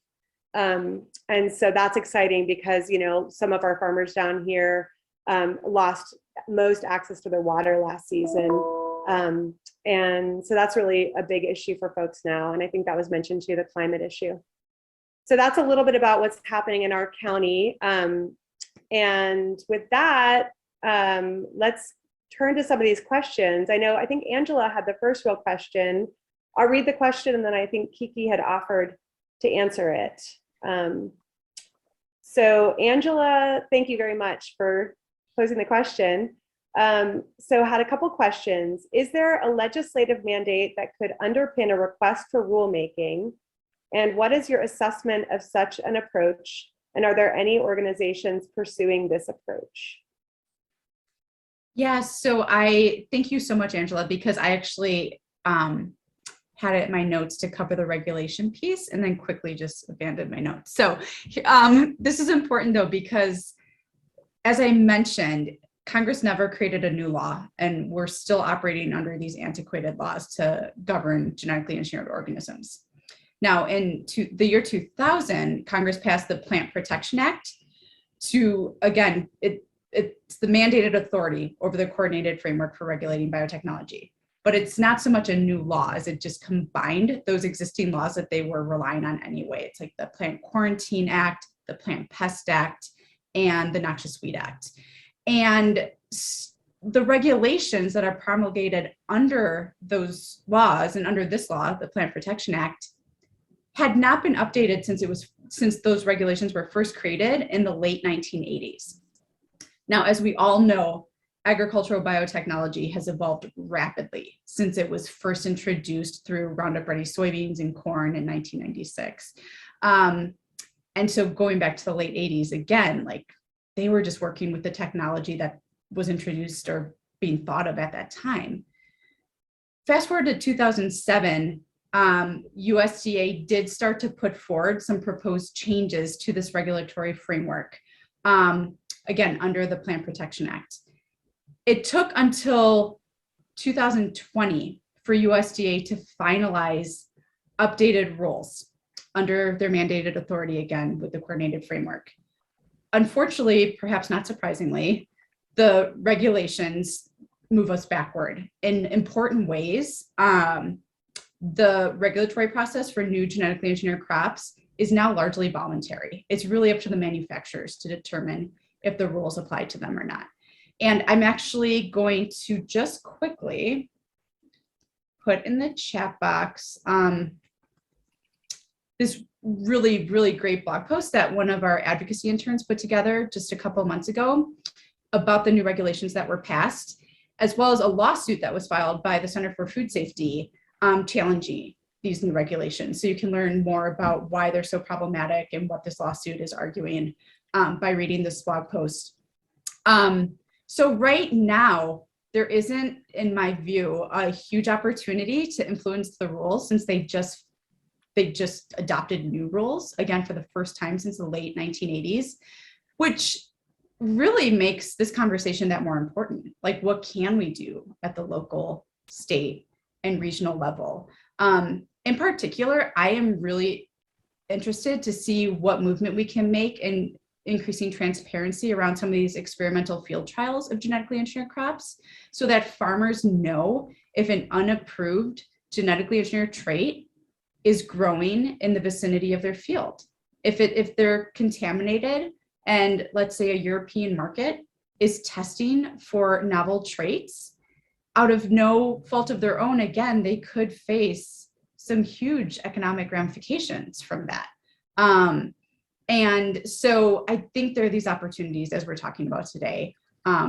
And so that's exciting because, some of our farmers down here lost most access to their water last season. And so that's really a big issue for folks now. And I think that was mentioned too, the climate issue. So that's a little bit about what's happening in our county. And with that, let's turn to some of these questions. I think Angela had the first real question. I'll read the question and then I think Kiki had offered to answer it. So Angela, thank you very much for posing the question. So had a couple questions. Is there a legislative mandate that could underpin a request for rulemaking? And what is your assessment of such an approach? And are there any organizations pursuing this approach? Yeah, so I thank you so much, Angela, because I actually had it in my notes to cover the regulation piece and then quickly just abandoned my notes. So this is important though, because as I mentioned, Congress never created a new law and we're still operating under these antiquated laws to govern genetically engineered organisms. Now in the year 2000, Congress passed the Plant Protection Act to, again, it's the mandated authority over the coordinated framework for regulating biotechnology. But it's not so much a new law as it just combined those existing laws that they were relying on anyway. It's like the Plant Quarantine Act, the Plant Pest Act, and the Noxious Weed Act. And the regulations that are promulgated under those laws and under this law, the Plant Protection Act, had not been updated since those regulations were first created in the late 1980s. Now, as we all know, agricultural biotechnology has evolved rapidly since it was first introduced through Roundup Ready soybeans and corn in 1996. And so going back to the late 80s, again, like they were just working with the technology that was introduced or being thought of at that time. Fast forward to 2007, USDA did start to put forward some proposed changes to this regulatory framework, again, under the Plant Protection Act. It took until 2020 for USDA to finalize updated rules under their mandated authority, again, with the coordinated framework. Unfortunately, perhaps not surprisingly, the regulations move us backward in important ways. The regulatory process for new genetically engineered crops is now largely voluntary. It's really up to the manufacturers to determine if the rules apply to them or not. And I'm actually going to just quickly put in the chat box this really, really great blog post that one of our advocacy interns put together just a couple of months ago about the new regulations that were passed, as well as a lawsuit that was filed by the Center for Food Safety challenging these new regulations. So you can learn more about why they're so problematic and what this lawsuit is arguing by reading this blog post. So right now, there isn't, in my view, a huge opportunity to influence the rules since they just adopted new rules, again, for the first time since the late 1980s, which really makes this conversation that more important. Like, what can we do at the local, state, and regional level? In particular, I am really interested to see what movement we can make in increasing transparency around some of these experimental field trials of genetically engineered crops so that farmers know if an unapproved genetically engineered trait is growing in the vicinity of their field. If they're contaminated and let's say a European market is testing for novel traits, out of no fault of their own, again, they could face some huge economic ramifications from that. And so I think there are these opportunities, as we're talking about today,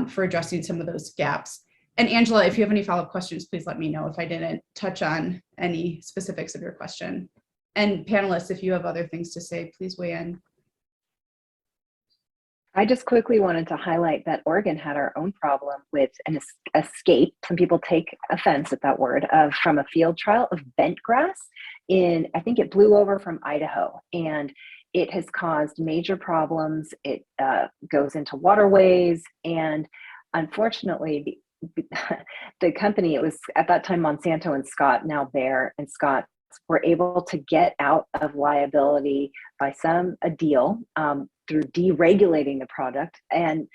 for addressing some of those gaps. And Angela, if you have any follow-up questions, please let me know if I didn't touch on any specifics of your question. And panelists, if you have other things to say, please weigh in. I just quickly wanted to highlight that Oregon had our own problem with an escape. Some people take offense at that word, from a field trial of bent grass I think it blew over from Idaho, and it has caused major problems. It goes into waterways, and unfortunately, the company, it was at that time Monsanto and Scott, now Bayer and Scott, were able to get out of liability by a deal through deregulating the product, and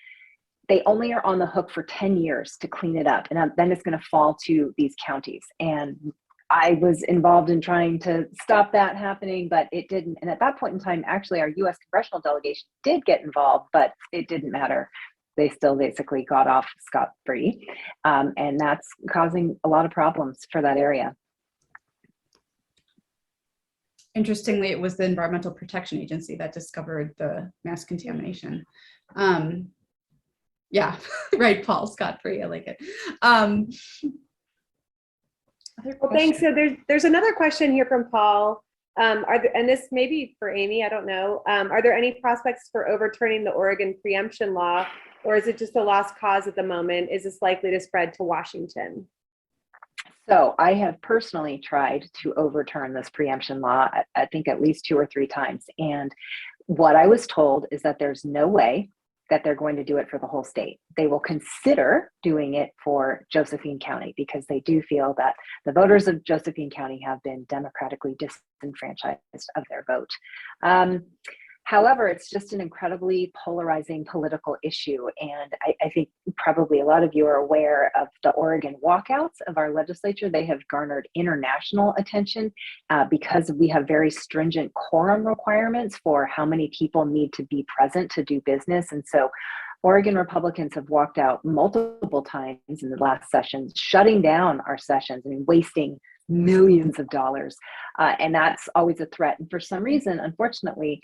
they only are on the hook for 10 years to clean it up, and then it's going to fall to these counties. And I was involved in trying to stop that happening, but it didn't. And at that point in time, actually, our U.S. congressional delegation did get involved, but it didn't matter. They still basically got off scot-free, and that's causing a lot of problems for that area. Interestingly, it was the Environmental Protection Agency that discovered the mass contamination. Yeah, right, Paul, scot-free, I like it. Well, thanks. So there's another question here from Paul. And this may be for Amy, I don't know. Are there any prospects for overturning the Oregon preemption law, or is it just a lost cause at the moment? Is this likely to spread to Washington? So I have personally tried to overturn this preemption law, I think at least 2 or 3 times. And what I was told is that there's no way that they're going to do it for the whole state. They will consider doing it for Josephine County because they do feel that the voters of Josephine County have been democratically disenfranchised of their vote. However, it's just an incredibly polarizing political issue. And I think probably a lot of you are aware of the Oregon walkouts of our legislature. They have garnered international attention because we have very stringent quorum requirements for how many people need to be present to do business. And so Oregon Republicans have walked out multiple times in the last sessions, shutting down our sessions and wasting millions of dollars. And that's always a threat. And for some reason, unfortunately,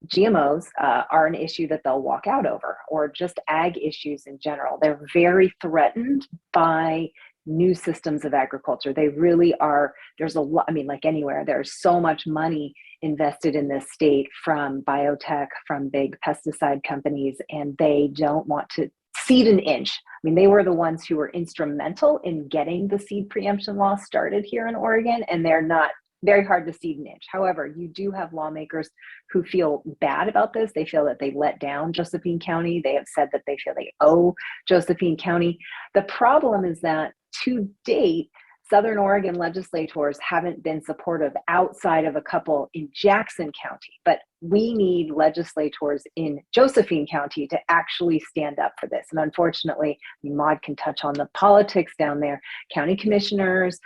GMOs are an issue that they'll walk out over, or just ag issues in general. They're very threatened by new systems of agriculture. They really are. There's a lot, I mean, like anywhere, there's so much money invested in this state from biotech, from big pesticide companies, and they don't want to cede an inch. I mean, they were the ones who were instrumental in getting the seed preemption law started here in Oregon, and they're not very hard to cede an inch. However, you do have lawmakers who feel bad about this. They feel that they let down Josephine County. They have said that they feel they owe Josephine County. The problem is that to date, Southern Oregon legislators haven't been supportive outside of a couple in Jackson County, but we need legislators in Josephine County to actually stand up for this. And unfortunately, Maud can touch on the politics down there. County commissioners,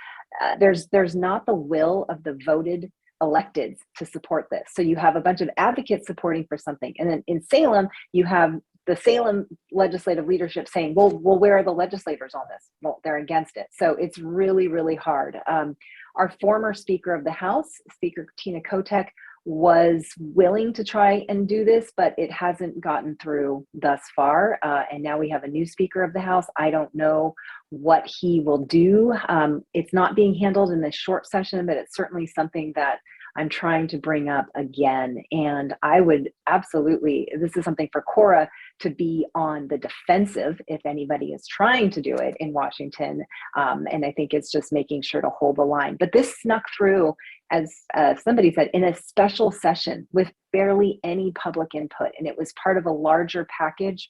there's not the will of the voted electeds to support this. So you have a bunch of advocates supporting for something. And then in Salem, you have the Salem legislative leadership saying, well, where are the legislators on this? Well, they're against it. So it's really, really hard. Our former Speaker of the House, Speaker Tina Kotek, was willing to try and do this, but it hasn't gotten through thus far. And now we have a new Speaker of the House. I don't know what he will do. It's not being handled in this short session, but it's certainly something that I'm trying to bring up again. And I would absolutely, this is something for Cora to be on the defensive if anybody is trying to do it in Washington. And I think it's just making sure to hold the line. But this snuck through, as somebody said, in a special session with barely any public input. And it was part of a larger package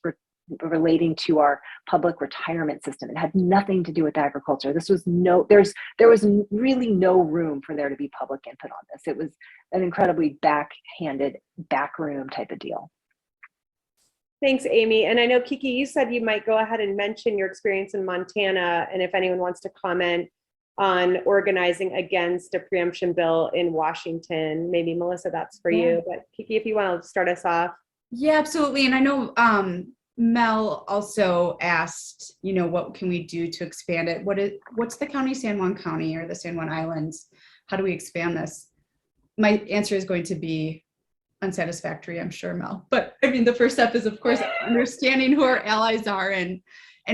relating to our public retirement system. It had nothing to do with agriculture. This was there was really no room for there to be public input on this. It was an incredibly backhanded, backroom type of deal. Thanks, Amy. And I know, Kiki, you said you might go ahead and mention your experience in Montana, and if anyone wants to comment on organizing against a preemption bill in Washington, maybe Melissa, that's for you. But Kiki, if you want to start us off. Yeah, absolutely. And I know Mel also asked, what can we do to expand it? What's the county, San Juan County or the San Juan Islands? How do we expand this? My answer is going to be unsatisfactory, I'm sure, Mel. But I mean, the first step is, of course, understanding who our allies are and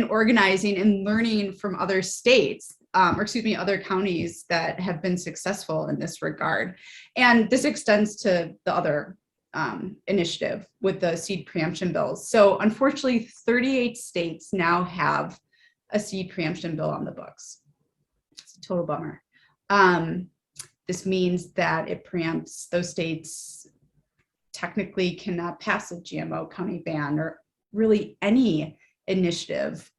organizing and learning from other states, other counties that have been successful in this regard. And this extends to the other initiative with the seed preemption bills. So unfortunately, 38 states now have a seed preemption bill on the books. It's a total bummer. This means that it preempts those states technically cannot pass a GMO county ban or really any initiative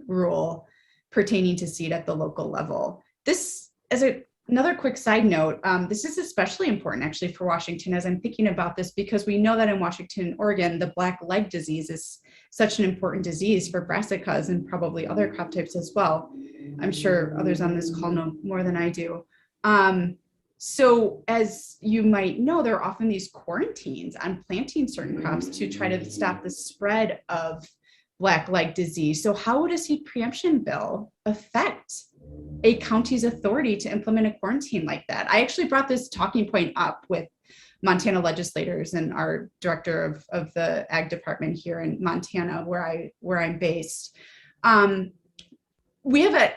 rule pertaining to seed at the local level. This, as another quick side note, this is especially important actually for Washington as I'm thinking about this, because we know that in Washington, Oregon, the black leg disease is such an important disease for brassicas and probably other crop types as well. I'm sure others on this call know more than I do. So as you might know, there are often these quarantines on planting certain crops to try to stop the spread of black leg disease. So how would a seed preemption bill affect a county's authority to implement a quarantine like that? I actually brought this talking point up with Montana legislators and our director of the ag department here in Montana, where I'm based. We have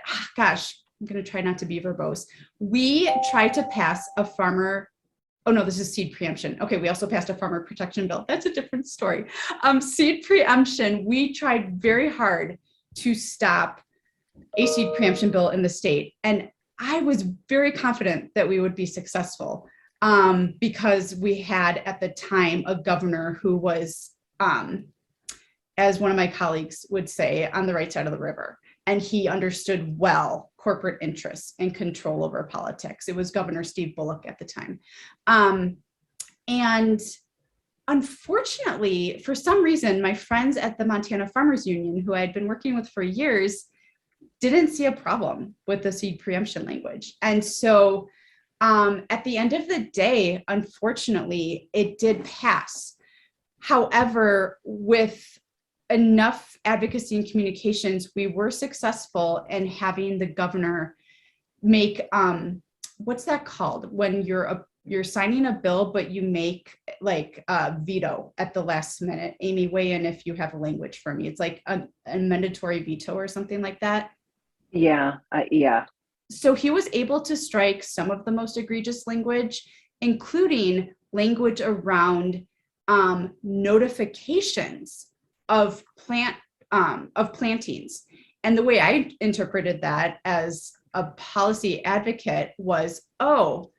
I'm going to try not to be verbose. We tried to pass a farmer. Oh no, this is seed preemption. Okay, we also passed a farmer protection bill. That's a different story. Seed preemption, we tried very hard to stop a seed preemption bill in the state. And I was very confident that we would be successful because we had at the time a governor who was, as one of my colleagues would say, on the right side of the river. And he understood well corporate interests and control over politics. It was Governor Steve Bullock at the time. And unfortunately, for some reason, my friends at the Montana Farmers Union, who I had been working with for years, didn't see a problem with the seed preemption language. And so at the end of the day, unfortunately, it did pass. However, with enough advocacy and communications, we were successful in having the governor make, what's that called? When you're signing a bill, but you make like a veto at the last minute. Amy, weigh in if you have language for me. It's like a mandatory veto or something like that. Yeah, yeah. So he was able to strike some of the most egregious language, including language around notifications of plantings. And the way I interpreted that as a policy advocate was, oh,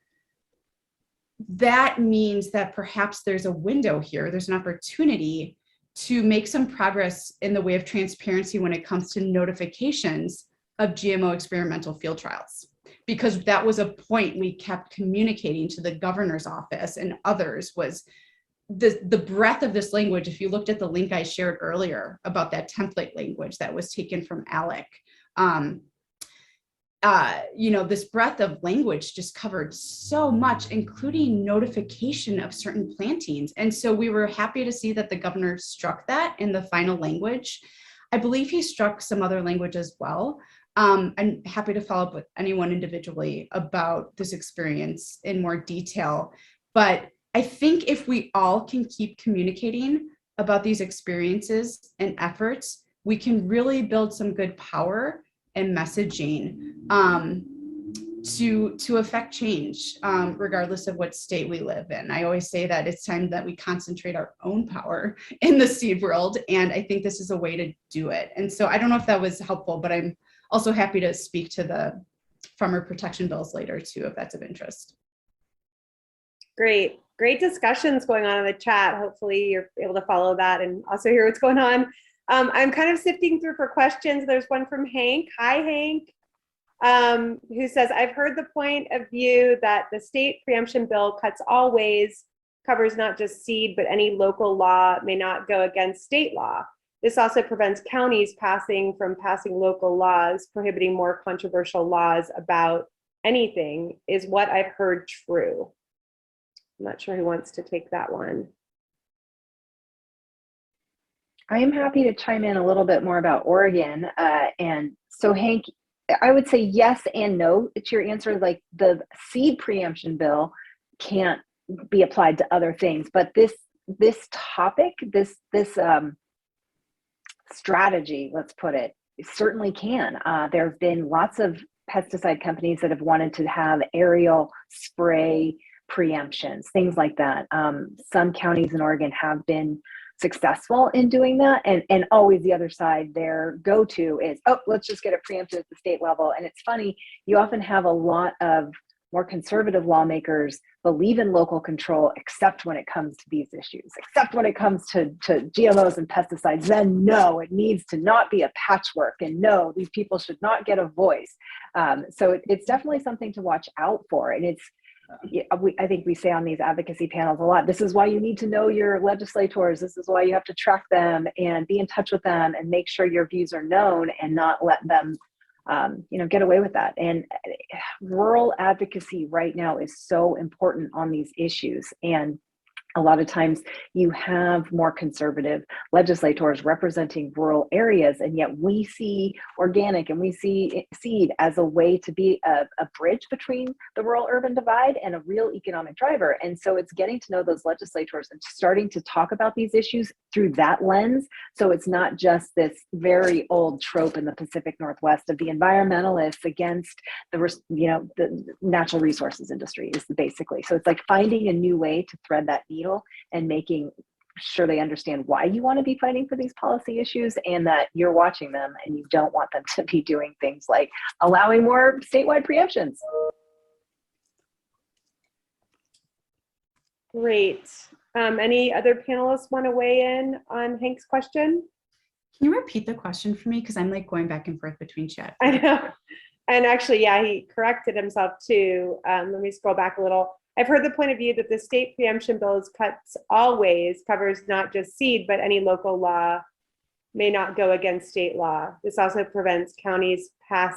that means that perhaps there's a window here, there's an opportunity to make some progress in the way of transparency when it comes to notifications of GMO experimental field trials, because that was a point we kept communicating to the governor's office and others, was the breadth of this language. If you looked at the link I shared earlier about that template language that was taken from ALEC, this breadth of language just covered so much, including notification of certain plantings. And so we were happy to see that the governor struck that in the final language. I believe he struck some other language as well. I'm happy to follow up with anyone individually about this experience in more detail. But I think if we all can keep communicating about these experiences and efforts, we can really build some good power and messaging to affect change, regardless of what state we live in. I always say that it's time that we concentrate our own power in the seed world, and I think this is a way to do it. And so I don't know if that was helpful, but I'm also happy to speak to the farmer protection bills later too, if that's of interest. Great discussions going on in the chat. Hopefully you're able to follow that and also hear what's going on. I'm kind of sifting through for questions. There's one from Hank. Hi, Hank, who says, I've heard the point of view that the state preemption bill cuts all ways, covers not just seed, but any local law may not go against state law. This also prevents counties passing local laws, prohibiting more controversial laws about anything. Is what I've heard true? I'm not sure who wants to take that one. I am happy to chime in a little bit more about Oregon. And so Hank, I would say yes and no to your answer. Like the seed preemption bill can't be applied to other things, but this topic, this strategy, let's put it certainly can. There have been lots of pesticide companies that have wanted to have aerial spray preemptions, things like that. Some counties in Oregon have been successful in doing that, and always the other side, their go-to is, oh, let's just get it preempted at the state level. And it's funny, you often have a lot of more conservative lawmakers believe in local control, except when it comes to these issues, except when it comes to GMOs and pesticides. Then no, it needs to not be a patchwork, and no, these people should not get a voice. So it's definitely something to watch out for. And I think we say on these advocacy panels a lot, this is why you need to know your legislators. This is why you have to track them and be in touch with them and make sure your views are known and not let them get away with that. And rural advocacy right now is so important on these issues. And a lot of times you have more conservative legislators representing rural areas, and yet we see organic and we see seed as a way to be a bridge between the rural urban divide and a real economic driver. And so it's getting to know those legislators and starting to talk about these issues through that lens. So it's not just this very old trope in the Pacific Northwest of the environmentalists against the natural resources industry is basically. So it's like finding a new way to thread that needle and making sure they understand why you want to be fighting for these policy issues, and that you're watching them and you don't want them to be doing things like allowing more statewide preemptions. Great. Any other panelists want to weigh in on Hank's question? Can you repeat the question for me? Because I'm like going back and forth between chat. I know. And actually, yeah, he corrected himself too. Let me scroll back a little. I've heard the point of view that the state preemption bill cuts all ways, covers not just seed, but any local law may not go against state law. This also prevents counties from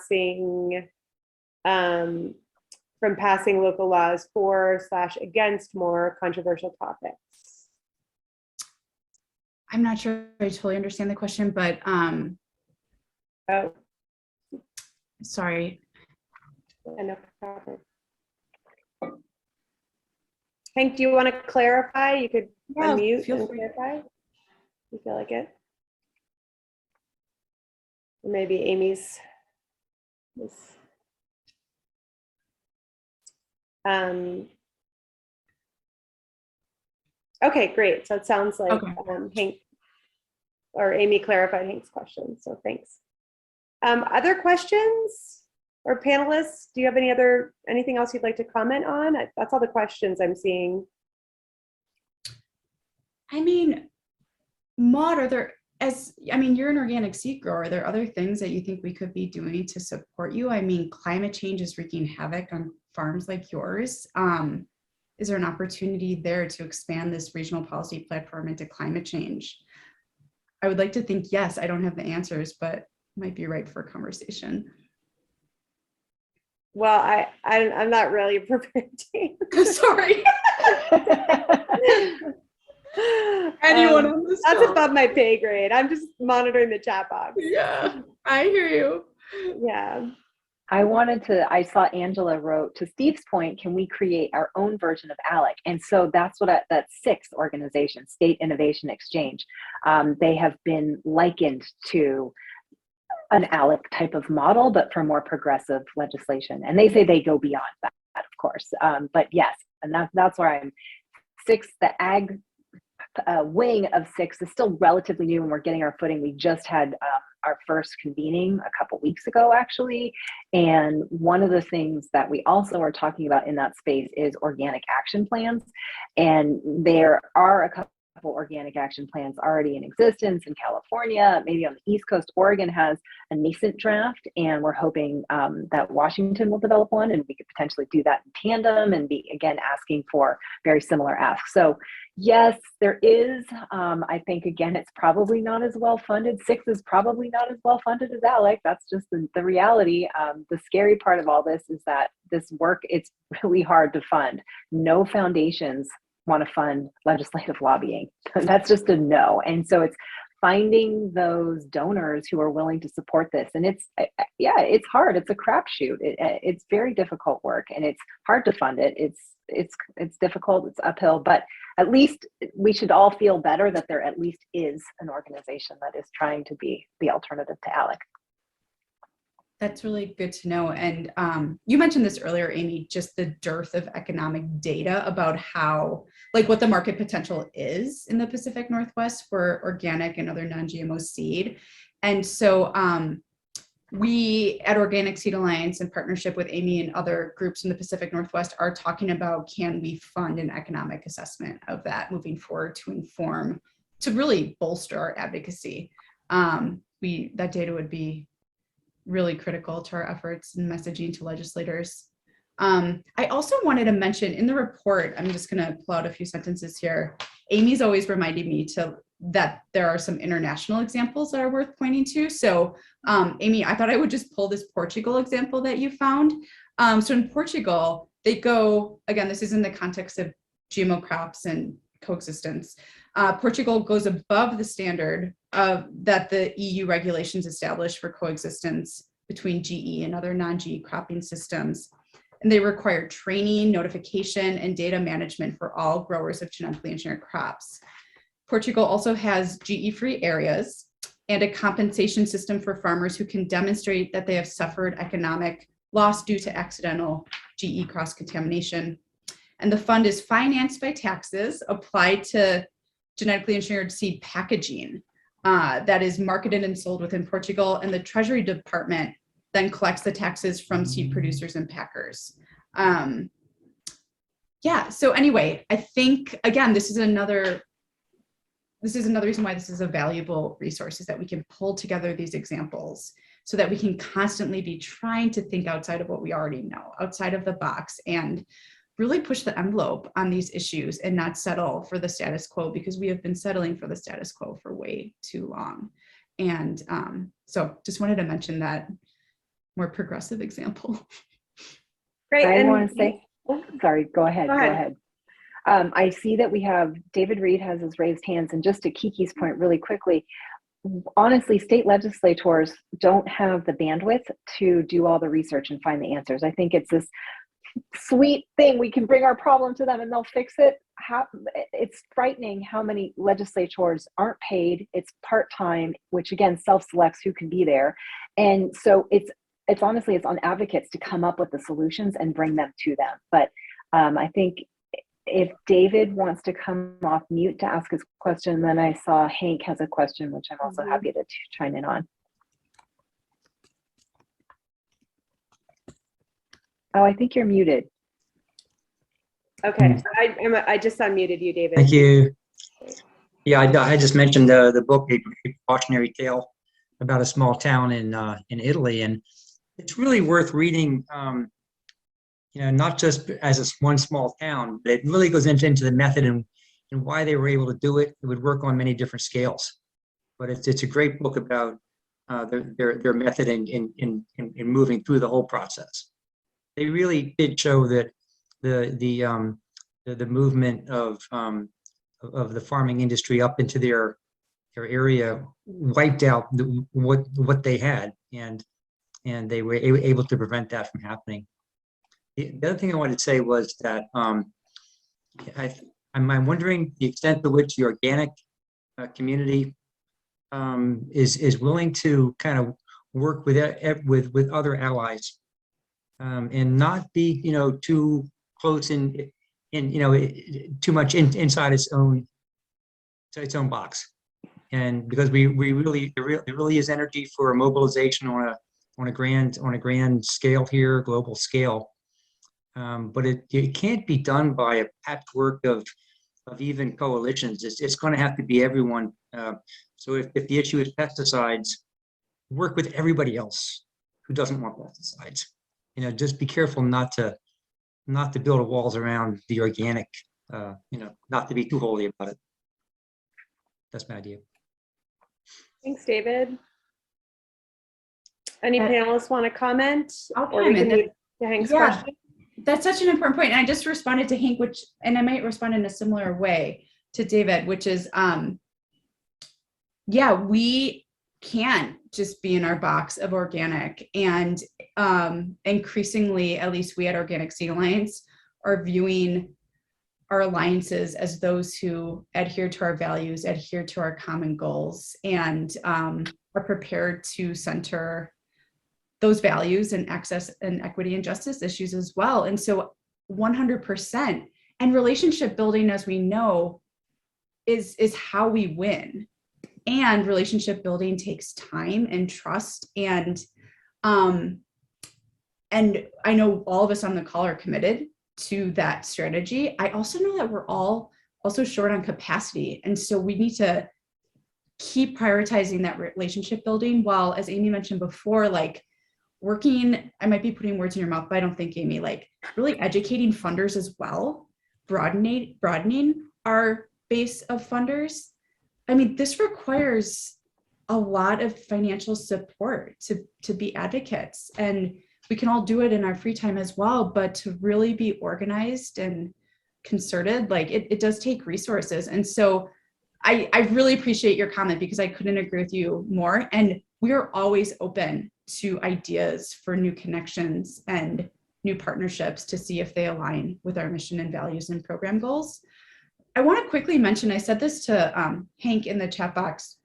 passing local laws for/against more controversial topics. I'm not sure I totally understand the question, but Oh, sorry. Yeah, no problem. Hank, do you want to clarify? You could Yeah, unmute feel and free. clarify. You feel like it? Or maybe Amy's. Okay, great. So it sounds like Okay. Hank or Amy clarified Hank's question. So thanks. Other questions or panelists? Do you have anything else you'd like to comment on? That's all the questions I'm seeing. I mean, Maud, you're an organic seed grower. Are there other things that you think we could be doing to support you? I mean, climate change is wreaking havoc on farms like yours. Is there an opportunity there to expand this regional policy platform into climate change? I would like to think yes. I don't have the answers, but might be right for a conversation. Well, I'm not really prepared to. Sorry. Anyone on this That's call? above my pay grade. I'm just monitoring the chat box. Yeah, I hear you. Yeah. I saw Angela wrote, to Steve's point, can we create our own version of ALEC? And so that's that sixth organization, State Innovation Exchange. They have been likened to an ALEC type of model, but for more progressive legislation. And they say they go beyond that, of course. But yes, and that's where I'm. Six, the ag wing of six is still relatively new and we're getting our footing. We just had our first convening a couple weeks ago, actually. And one of the things that we also are talking about in that space is organic action plans. And there are a couple organic action plans already in existence in California, maybe on the East Coast. Oregon has a nascent draft, and we're hoping that Washington will develop one, and we could potentially do that in tandem and be, again, asking for very similar asks. So yes, there is. I think, again, it's probably not as well funded. Six is probably not as well funded as ALEC. That's just the reality. The scary part of all this is that this work, it's really hard to fund. No foundations want to fund legislative lobbying. That's just a no. And so it's finding those donors who are willing to support this. And it's hard. It's a crapshoot. It's very difficult work, and it's hard to fund it. It's difficult. It's uphill, but at least we should all feel better that there at least is an organization that is trying to be the alternative to ALEC. That's really good to know. And you mentioned this earlier, Amy, just the dearth of economic data about what the market potential is in the Pacific Northwest for organic and other non-GMO seed. And so we at Organic Seed Alliance, in partnership with Amy and other groups in the Pacific Northwest, are talking about, can we fund an economic assessment of that moving forward to really bolster our advocacy. That data would be really critical to our efforts and messaging to legislators. I also wanted to mention in the report, I'm just going to pull out a few sentences here. Amy's always reminding me that there are some international examples that are worth pointing to. So Amy, I thought I would just pull this Portugal example that you found. So in Portugal, they go, again, this is in the context of GMO crops and coexistence. Portugal goes above the standard that the EU regulations establish for coexistence between GE and other non-GE cropping systems. And they require training, notification, and data management for all growers of genetically engineered crops. Portugal also has GE-free areas and a compensation system for farmers who can demonstrate that they have suffered economic loss due to accidental GE cross-contamination. And the fund is financed by taxes applied to genetically engineered seed packaging that is marketed and sold within Portugal, and the Treasury Department then collects the taxes from seed producers and packers. So anyway, I think, again, this is another reason why this is a valuable resource, is that we can pull together these examples so that we can constantly be trying to think outside of what we already know, outside of the box, and really push the envelope on these issues and not settle for the status quo, because we have been settling for the status quo for way too long. And so just wanted to mention that more progressive example. Great. I want to say, sorry, go ahead. I see that we have David Reed has his raised hands, and just to Kiki's point really quickly, honestly, state legislators don't have the bandwidth to do all the research and find the answers. I think it's this sweet thing, we can bring our problem to them and they'll fix it. It's frightening how many legislators aren't paid. It's part-time, which again self-selects who can be there. And so it's honestly, it's on advocates to come up with the solutions and bring them to them. But I think if David wants to come off mute to ask his question, then I saw Hank has a question, which I'm also happy to chime in on. Oh, I think you're muted. Okay, I just unmuted you, David. Thank you. Yeah, I just mentioned the book, A Cautionary Tale, about a small town in Italy, and it's really worth reading. Not just as one small town, but it really goes into the method and why they were able to do it. It would work on many different scales, but it's a great book about their method in moving through the whole process. They really did show that the movement of the farming industry up into their area wiped out what they had, and they were able to prevent that from happening. The other thing I wanted to say was that I'm wondering the extent to which the organic community is willing to kind of work with other allies and not be too close in too much inside its own box. And because there really is energy for mobilization on a grand scale here, global scale. But it can't be done by a patchwork of even coalitions. It's going to have to be everyone. So if the issue is pesticides, work with everybody else who doesn't want pesticides. Just be careful not to build walls around the organic. Not to be too holy about it. That's my idea. Thanks, David. Any panelists want to comment? I'll or we chime can in. move to Hank's question? That's such an important point. And I just responded to Hank, and I might respond in a similar way to David, which is, we can just be in our box of organic, and increasingly, at least we at Organic Seed Alliance are viewing our alliances as those who adhere to our values, adhere to our common goals, and are prepared to center those values and access and equity and justice issues as well. And so 100%, and relationship building, as we know, is how we win. And relationship building takes time and trust. And I know all of us on the call are committed to that strategy. I also know that we're all also short on capacity. And so we need to keep prioritizing that relationship building, while, as Amy mentioned before, like working, I might be putting words in your mouth, but I don't think, Amy, like really educating funders as well, broadening our base of funders. I mean, this requires a lot of financial support to be advocates, and we can all do it in our free time as well, but to really be organized and concerted, like it does take resources. And so I really appreciate your comment, because I couldn't agree with you more. And we are always open to ideas for new connections and new partnerships to see if they align with our mission and values and program goals. I want to quickly mention, I said this to Hank in the chat box.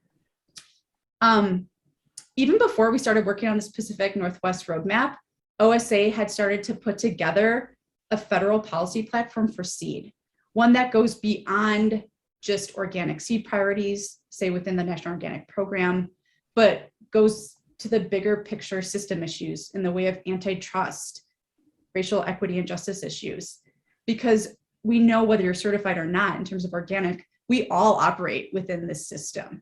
Even before we started working on this Pacific Northwest roadmap, OSA had started to put together a federal policy platform for seed, one that goes beyond just organic seed priorities, say within the National Organic Program, but goes to the bigger picture system issues in the way of antitrust, racial equity and justice issues. Because we know, whether you're certified or not in terms of organic, we all operate within this system.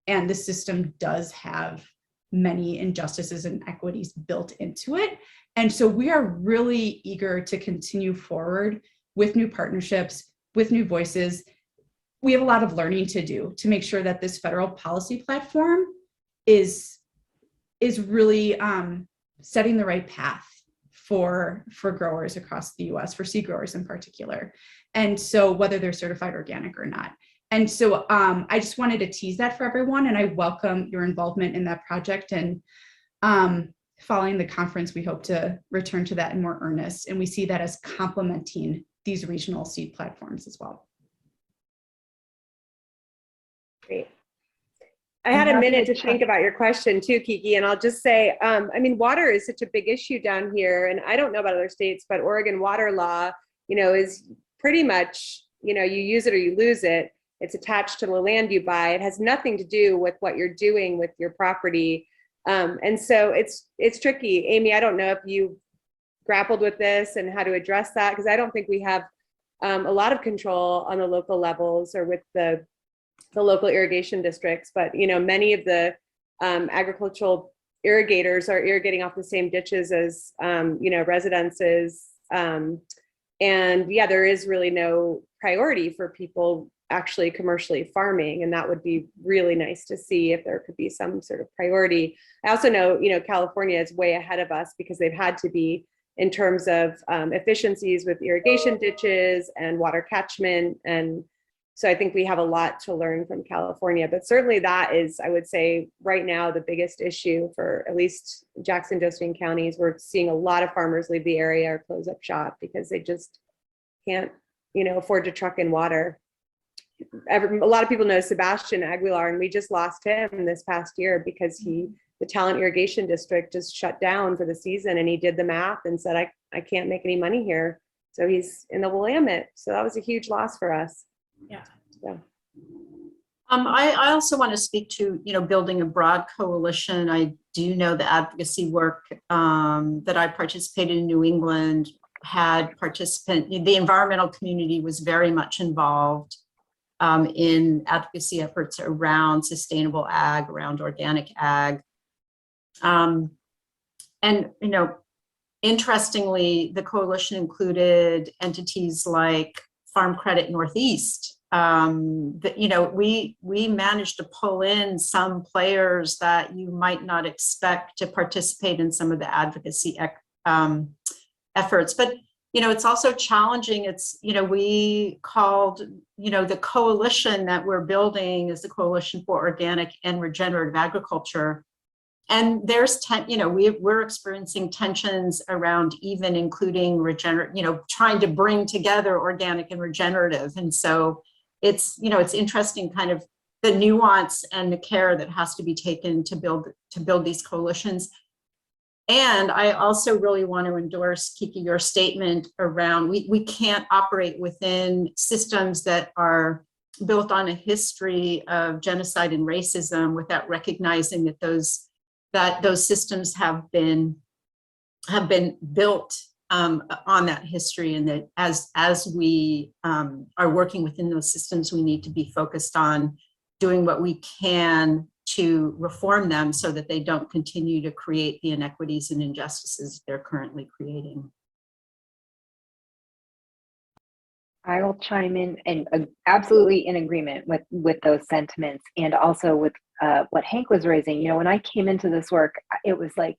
And the system does have many injustices and equities built into it. And so we are really eager to continue forward with new partnerships, with new voices. We have a lot of learning to do to make sure that this federal policy platform is really setting the right path for growers across the US, for seed growers in particular. And so whether they're certified organic or not. And so I just wanted to tease that for everyone, and I welcome your involvement in that project. And following the conference, we hope to return to that in more earnest, and we see that as complementing these regional seed platforms as well. Great. I had a minute to think about your question too, Kiki, and I'll just say, I mean, water is such a big issue down here, and I don't know about other states, but Oregon water law, is pretty much, you use it or you lose it. It's attached to the land you buy. It has nothing to do with what you're doing with your property. And so it's tricky. Amy, I don't know if you grappled with this and how to address that, because I don't think we have a lot of control on the local levels or with the local irrigation districts, but many of the agricultural irrigators are irrigating off the same ditches as residences, and yeah, there is really no priority for people actually commercially farming, and that would be really nice to see if there could be some sort of priority. I also know California is way ahead of us because they've had to be in terms of efficiencies with irrigation ditches and water catchment. And so I think we have a lot to learn from California, but certainly that is, I would say right now, the biggest issue for at least Jackson, Josephine counties. We're seeing a lot of farmers leave the area or close up shop because they just can't, afford to truck in water. A lot of people know Sebastian Aguilar, and we just lost him this past year because the Talent Irrigation District just shut down for the season, and he did the math and said, I can't make any money here. So he's in the Willamette. So that was a huge loss for us. Yeah. So. I also want to speak to, building a broad coalition. I do know the advocacy work that I participated in New England had the environmental community was very much involved in advocacy efforts around sustainable ag, around organic ag. And, interestingly, the coalition included entities like Farm Credit Northeast. We managed to pull in some players that you might not expect to participate in some of the advocacy efforts, but it's also challenging. It's we called the coalition that we're building is the Coalition for Organic and Regenerative Agriculture, and there's we're experiencing tensions around even including trying to bring together organic and regenerative, and so it's interesting kind of the nuance and the care that has to be taken to build these coalitions. And I also really want to endorse, Kiki, your statement around we can't operate within systems that are built on a history of genocide and racism without recognizing that those systems have been built on that history, and that as we are working within those systems, we need to be focused on doing what we can to reform them so that they don't continue to create the inequities and injustices they're currently creating. I will chime in and absolutely in agreement with those sentiments, and also with what Hank was raising. When I came into this work, it was like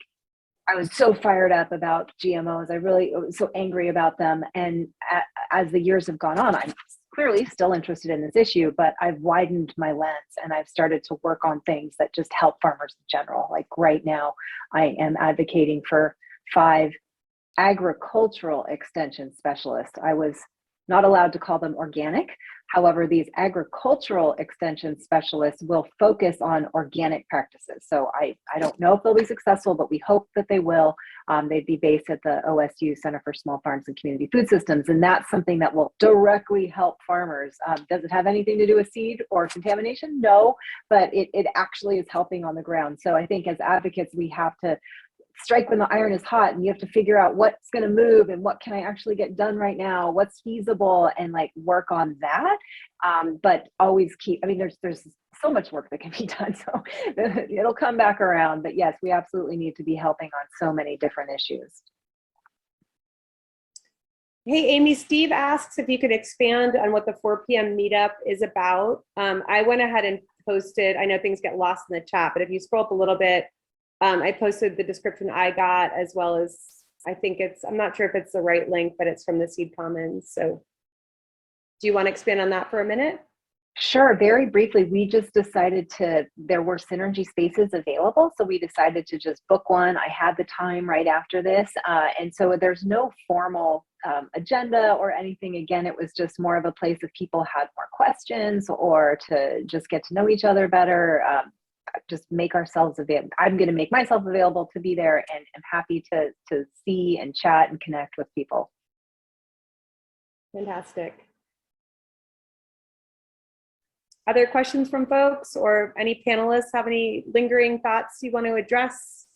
I was so fired up about GMOs. I was so angry about them. And as the years have gone on, I'm clearly still interested in this issue, but I've widened my lens and I've started to work on things that just help farmers in general. Like right now, I am advocating for 5 agricultural extension specialists. I was not allowed to call them organic. However, these agricultural extension specialists will focus on organic practices. So I don't know if they'll be successful, but we hope that they will. They'd be based at the OSU Center for Small Farms and Community Food Systems, and that's something that will directly help farmers. Does it have anything to do with seed or contamination? No, but it actually is helping on the ground. So I think as advocates, we have to strike when the iron is hot, and you have to figure out what's going to move and what can I actually get done right now, what's feasible, and like work on that. But always keep, there's so much work that can be done, so it'll come back around. But yes, we absolutely need to be helping on so many different issues. Hey, Amy, Steve asks if you could expand on what the 4 p.m. meetup is about. I went ahead and posted, I know things get lost in the chat, but if you scroll up a little bit, I posted the description I got, as well as I'm not sure if it's the right link, but it's from the Seed Commons. So do you want to expand on that for a minute? Sure. Very briefly, we just decided there were synergy spaces available. So we decided to just book one. I had the time right after this. And so there's no formal agenda or anything. Again, it was just more of a place if people had more questions or to just get to know each other better. Just make ourselves available. I'm going to make myself available to be there, and I'm happy to see and chat and connect with people. Fantastic. Other questions from folks, or any panelists have any lingering thoughts you want to address?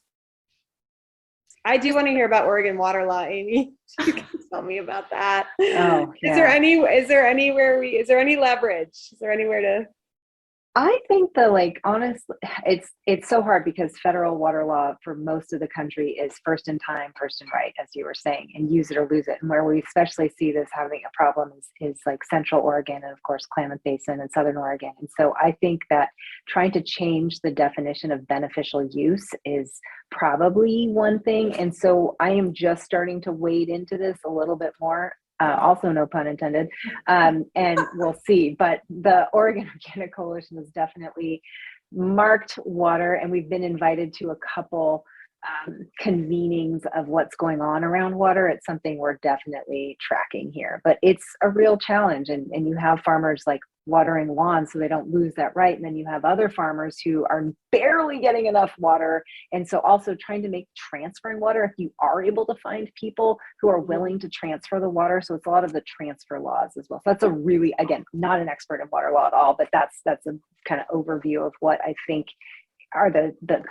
I do want to hear about Oregon water law, Amy. You can tell me about that. Oh, yeah. Is there any leverage? Is there anywhere to? I think honestly, it's so hard because federal water law for most of the country is first in time, first in right, as you were saying, and use it or lose it. And where we especially see this having a problem is like Central Oregon and of course Klamath Basin and Southern Oregon. And so I think that trying to change the definition of beneficial use is probably one thing. And so I am just starting to wade into this a little bit more. Also, no pun intended, and we'll see. But the Oregon Organic Coalition has definitely marked water, and we've been invited to a couple convenings of what's going on around water. It's something we're definitely tracking here, but it's a real challenge. And you have farmers like watering lawns so they don't lose that right. And then you have other farmers who are barely getting enough water. And so also trying to make transferring water, if you are able to find people who are willing to transfer the water. So it's a lot of the transfer laws as well. So that's a really, again, not an expert in water law at all, but that's a kind of overview of what I think are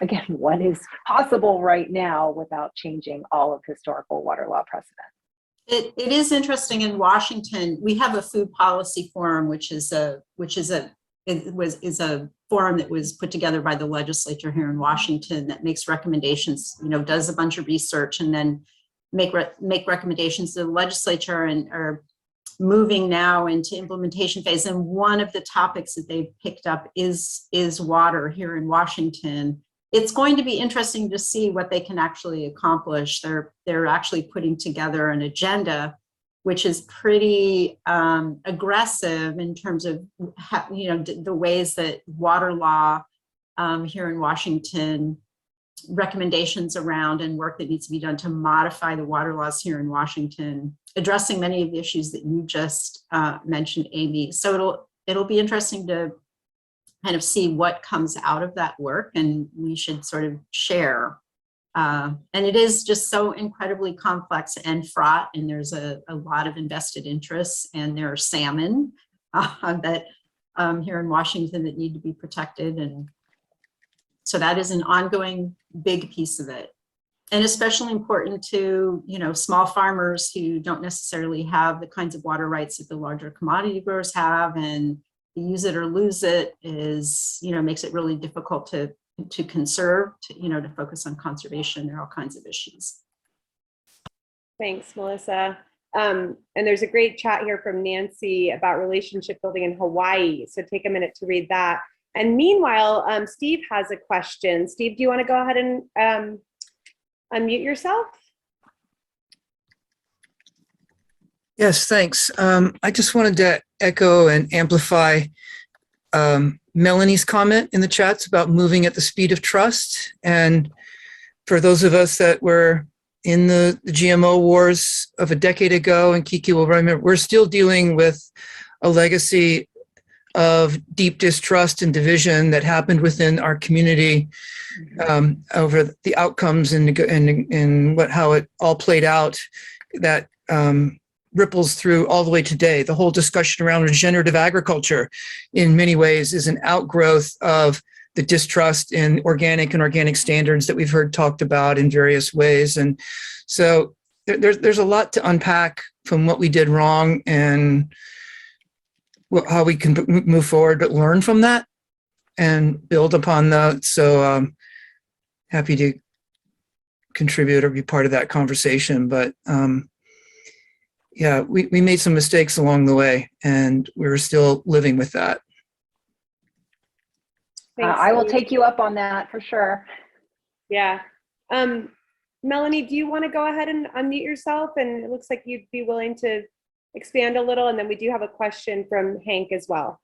again, what is possible right now without changing all of historical water law precedent. It is interesting. In Washington, we have a food policy forum, which is a forum that was put together by the legislature here in Washington that makes recommendations, does a bunch of research and then make recommendations to the legislature, and are moving now into implementation phase. And one of the topics that they've picked up is water here in Washington. It's going to be interesting to see what they can actually accomplish. They're actually putting together an agenda, which is pretty aggressive in terms of the ways that water law here in Washington, recommendations around and work that needs to be done to modify the water laws here in Washington, addressing many of the issues that you just mentioned, Amy. So it'll be interesting to kind of see what comes out of that work, and we should sort of share. And it is just so incredibly complex and fraught, and there's a lot of invested interests, and there are salmon that here in Washington that need to be protected. And so that is an ongoing big piece of it. And especially important to, small farmers who don't necessarily have the kinds of water rights that the larger commodity growers have, and use it or lose it is, makes it really difficult to conserve, to focus on conservation. There are all kinds of issues. Thanks, Melissa. And there's a great chat here from Nancy about relationship building in Hawaii. So take a minute to read that. And meanwhile, Steve has a question. Steve, do you want to go ahead and unmute yourself? Yes, thanks. I just wanted to echo and amplify Melanie's comment in the chats about moving at the speed of trust. And for those of us that were in the GMO wars of a decade ago, and Kiki will remember, we're still dealing with a legacy of deep distrust and division that happened within our community over the outcomes and how it all played out, that ripples through all the way today. The whole discussion around regenerative agriculture in many ways is an outgrowth of the distrust in organic standards that we've heard talked about in various ways. And so there's a lot to unpack from what we did wrong and how we can move forward, but learn from that and build upon that. So happy to contribute or be part of that conversation. But yeah, we made some mistakes along the way, and we're still living with that. I will take you up on that for sure. Yeah. Melanie, do you want to go ahead and unmute yourself? And it looks like you'd be willing to expand a little. And then we do have a question from Hank as well.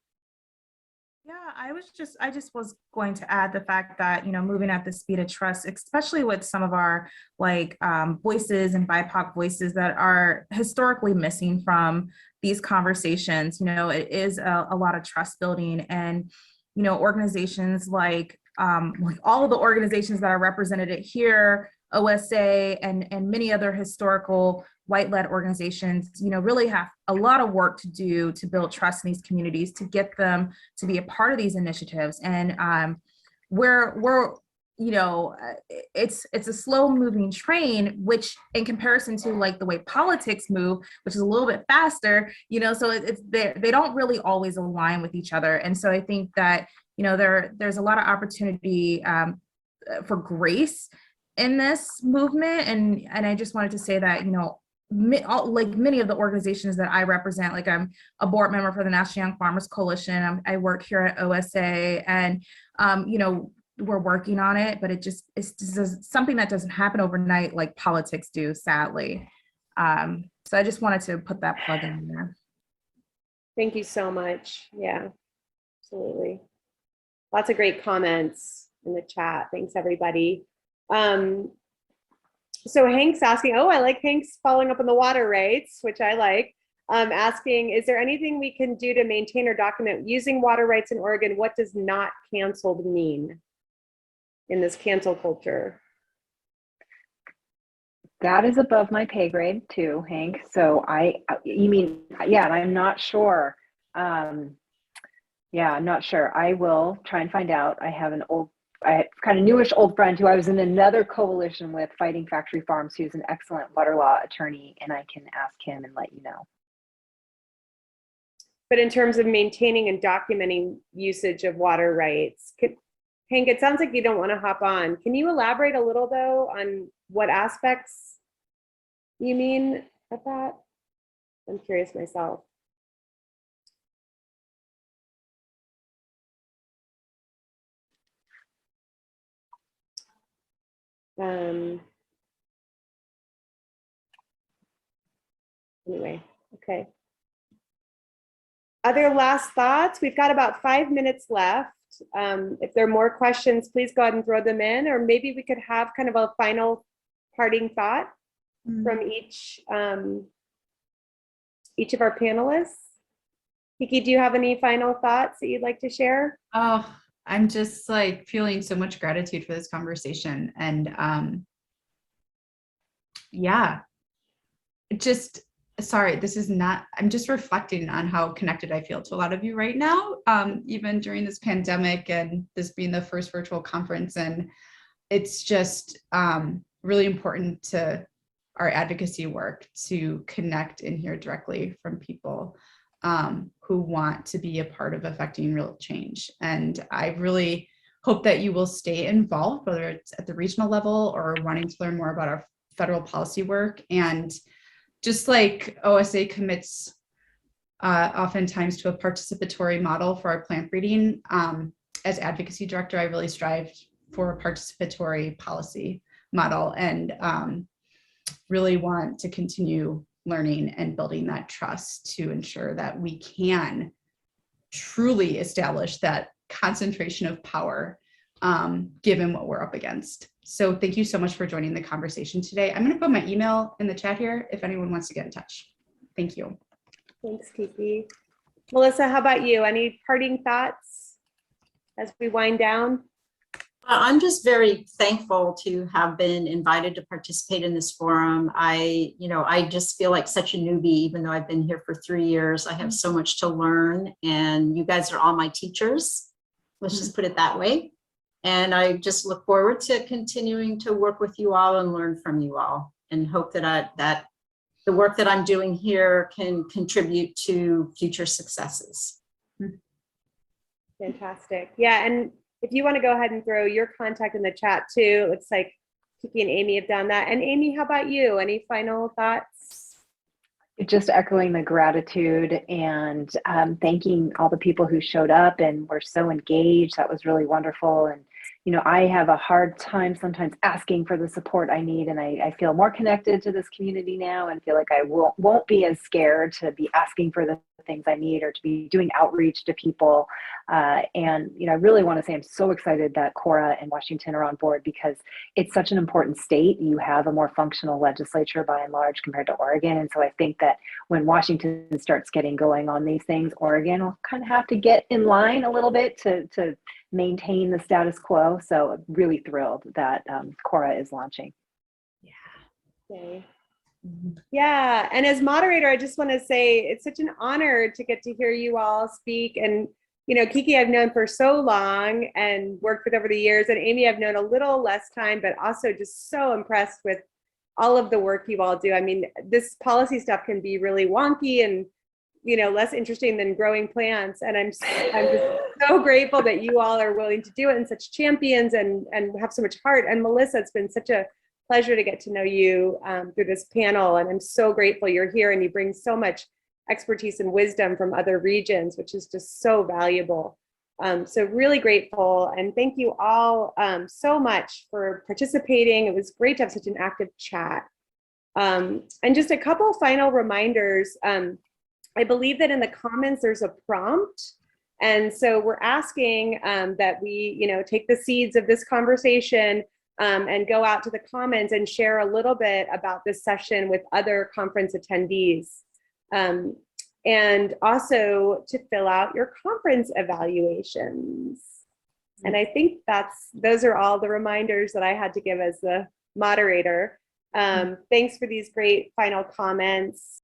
Yeah, I just was going to add the fact that, moving at the speed of trust, especially with some of our voices and BIPOC voices that are historically missing from these conversations, it is a lot of trust building, and, organizations like all of the organizations that are represented here, OSA and many other historical white-led organizations, really have a lot of work to do to build trust in these communities, to get them to be a part of these initiatives. And we're it's a slow moving train, which in comparison to like the way politics move, which is a little bit faster, so they don't really always align with each other. And so I think that, there's a lot of opportunity for grace in this movement. And I just wanted to say that, like many of the organizations that I represent, like I'm a board member for the National Young Farmers Coalition. I work here at OSA, and we're working on it, but it's just something that doesn't happen overnight like politics do, sadly. So I just wanted to put that plug in there. Thank you so much. Yeah, absolutely. Lots of great comments in the chat. Thanks, everybody. So Hank's asking, oh, I like Hank's following up on the water rights, which I like. Asking, is there anything we can do to maintain or document using water rights in Oregon? What does not canceled mean in this cancel culture? That is above my pay grade too, Hank. So yeah, and I'm not sure. Yeah, I'm not sure. I will try and find out. I have kind of newish old friend who I was in another coalition with, Fighting Factory Farms, who's an excellent water law attorney, and I can ask him and let you know. But in terms of maintaining and documenting usage of water rights, Hank, it sounds like you don't want to hop on. Can you elaborate a little though on what aspects you mean of that? I'm curious myself. Anyway, okay. Other last thoughts? We've got about 5 minutes left. If there are more questions, please go ahead and throw them in, or maybe we could have kind of a final parting thought from each of our panelists. Kiki, do you have any final thoughts that you'd like to share? Oh, I'm just like feeling so much gratitude for this conversation. And yeah, sorry, this is not, I'm just reflecting on how connected I feel to a lot of you right now, even during this pandemic and this being the first virtual conference. And it's just really important to our advocacy work to connect and hear directly from people who want to be a part of affecting real change. And I really hope that you will stay involved, whether it's at the regional level or wanting to learn more about our federal policy work. And just like OSA commits oftentimes to a participatory model for our plant breeding, as advocacy director, I really strive for a participatory policy model, and really want to continue learning and building that trust to ensure that we can truly establish that concentration of power given what we're up against. So thank you so much for joining the conversation today. I'm going to put my email in the chat here if anyone wants to get in touch. Thank you. Thanks, Kiki. Melissa, how about you? Any parting thoughts as we wind down? I'm just very thankful to have been invited to participate in this forum. I just feel like such a newbie, even though I've been here for 3 years. I have so much to learn, and you guys are all my teachers. Let's just put it that way. And I just look forward to continuing to work with you all and learn from you all, and hope that that the work that I'm doing here can contribute to future successes. Fantastic. Yeah, and if you want to go ahead and throw your contact in the chat too, it looks like Kiki and Amy have done that. And Amy, how about you? Any final thoughts? Just echoing the gratitude and thanking all the people who showed up and were so engaged. That was really wonderful. And, I have a hard time sometimes asking for the support I need. And I feel more connected to this community now, and feel like I won't be as scared to be asking for the things I need, or to be doing outreach to people. And, I really want to say I'm so excited that Cora and Washington are on board, because it's such an important state. You have a more functional legislature by and large compared to Oregon. And so I think that when Washington starts getting going on these things, Oregon will kind of have to get in line a little bit to maintain the status quo. So I'm really thrilled that Cora is launching. Yay. Yeah, and as moderator, I just want to say it's such an honor to get to hear you all speak. And, Kiki I've known for so long and worked with over the years, and Amy I've known a little less time, but also just so impressed with all of the work you all do. I mean, this policy stuff can be really wonky and, less interesting than growing plants. And I'm just so grateful that you all are willing to do it, and such champions, and have so much heart. And Melissa, it's been such a pleasure to get to know you through this panel. And I'm so grateful you're here, and you bring so much expertise and wisdom from other regions, which is just so valuable. So really grateful. And thank you all so much for participating. It was great to have such an active chat. And just a couple final reminders. I believe that in the comments, there's a prompt. And so we're asking that we, take the seeds of this conversation and go out to the comments and share a little bit about this session with other conference attendees. And also to fill out your conference evaluations. And I think those are all the reminders that I had to give as the moderator. Thanks for these great final comments.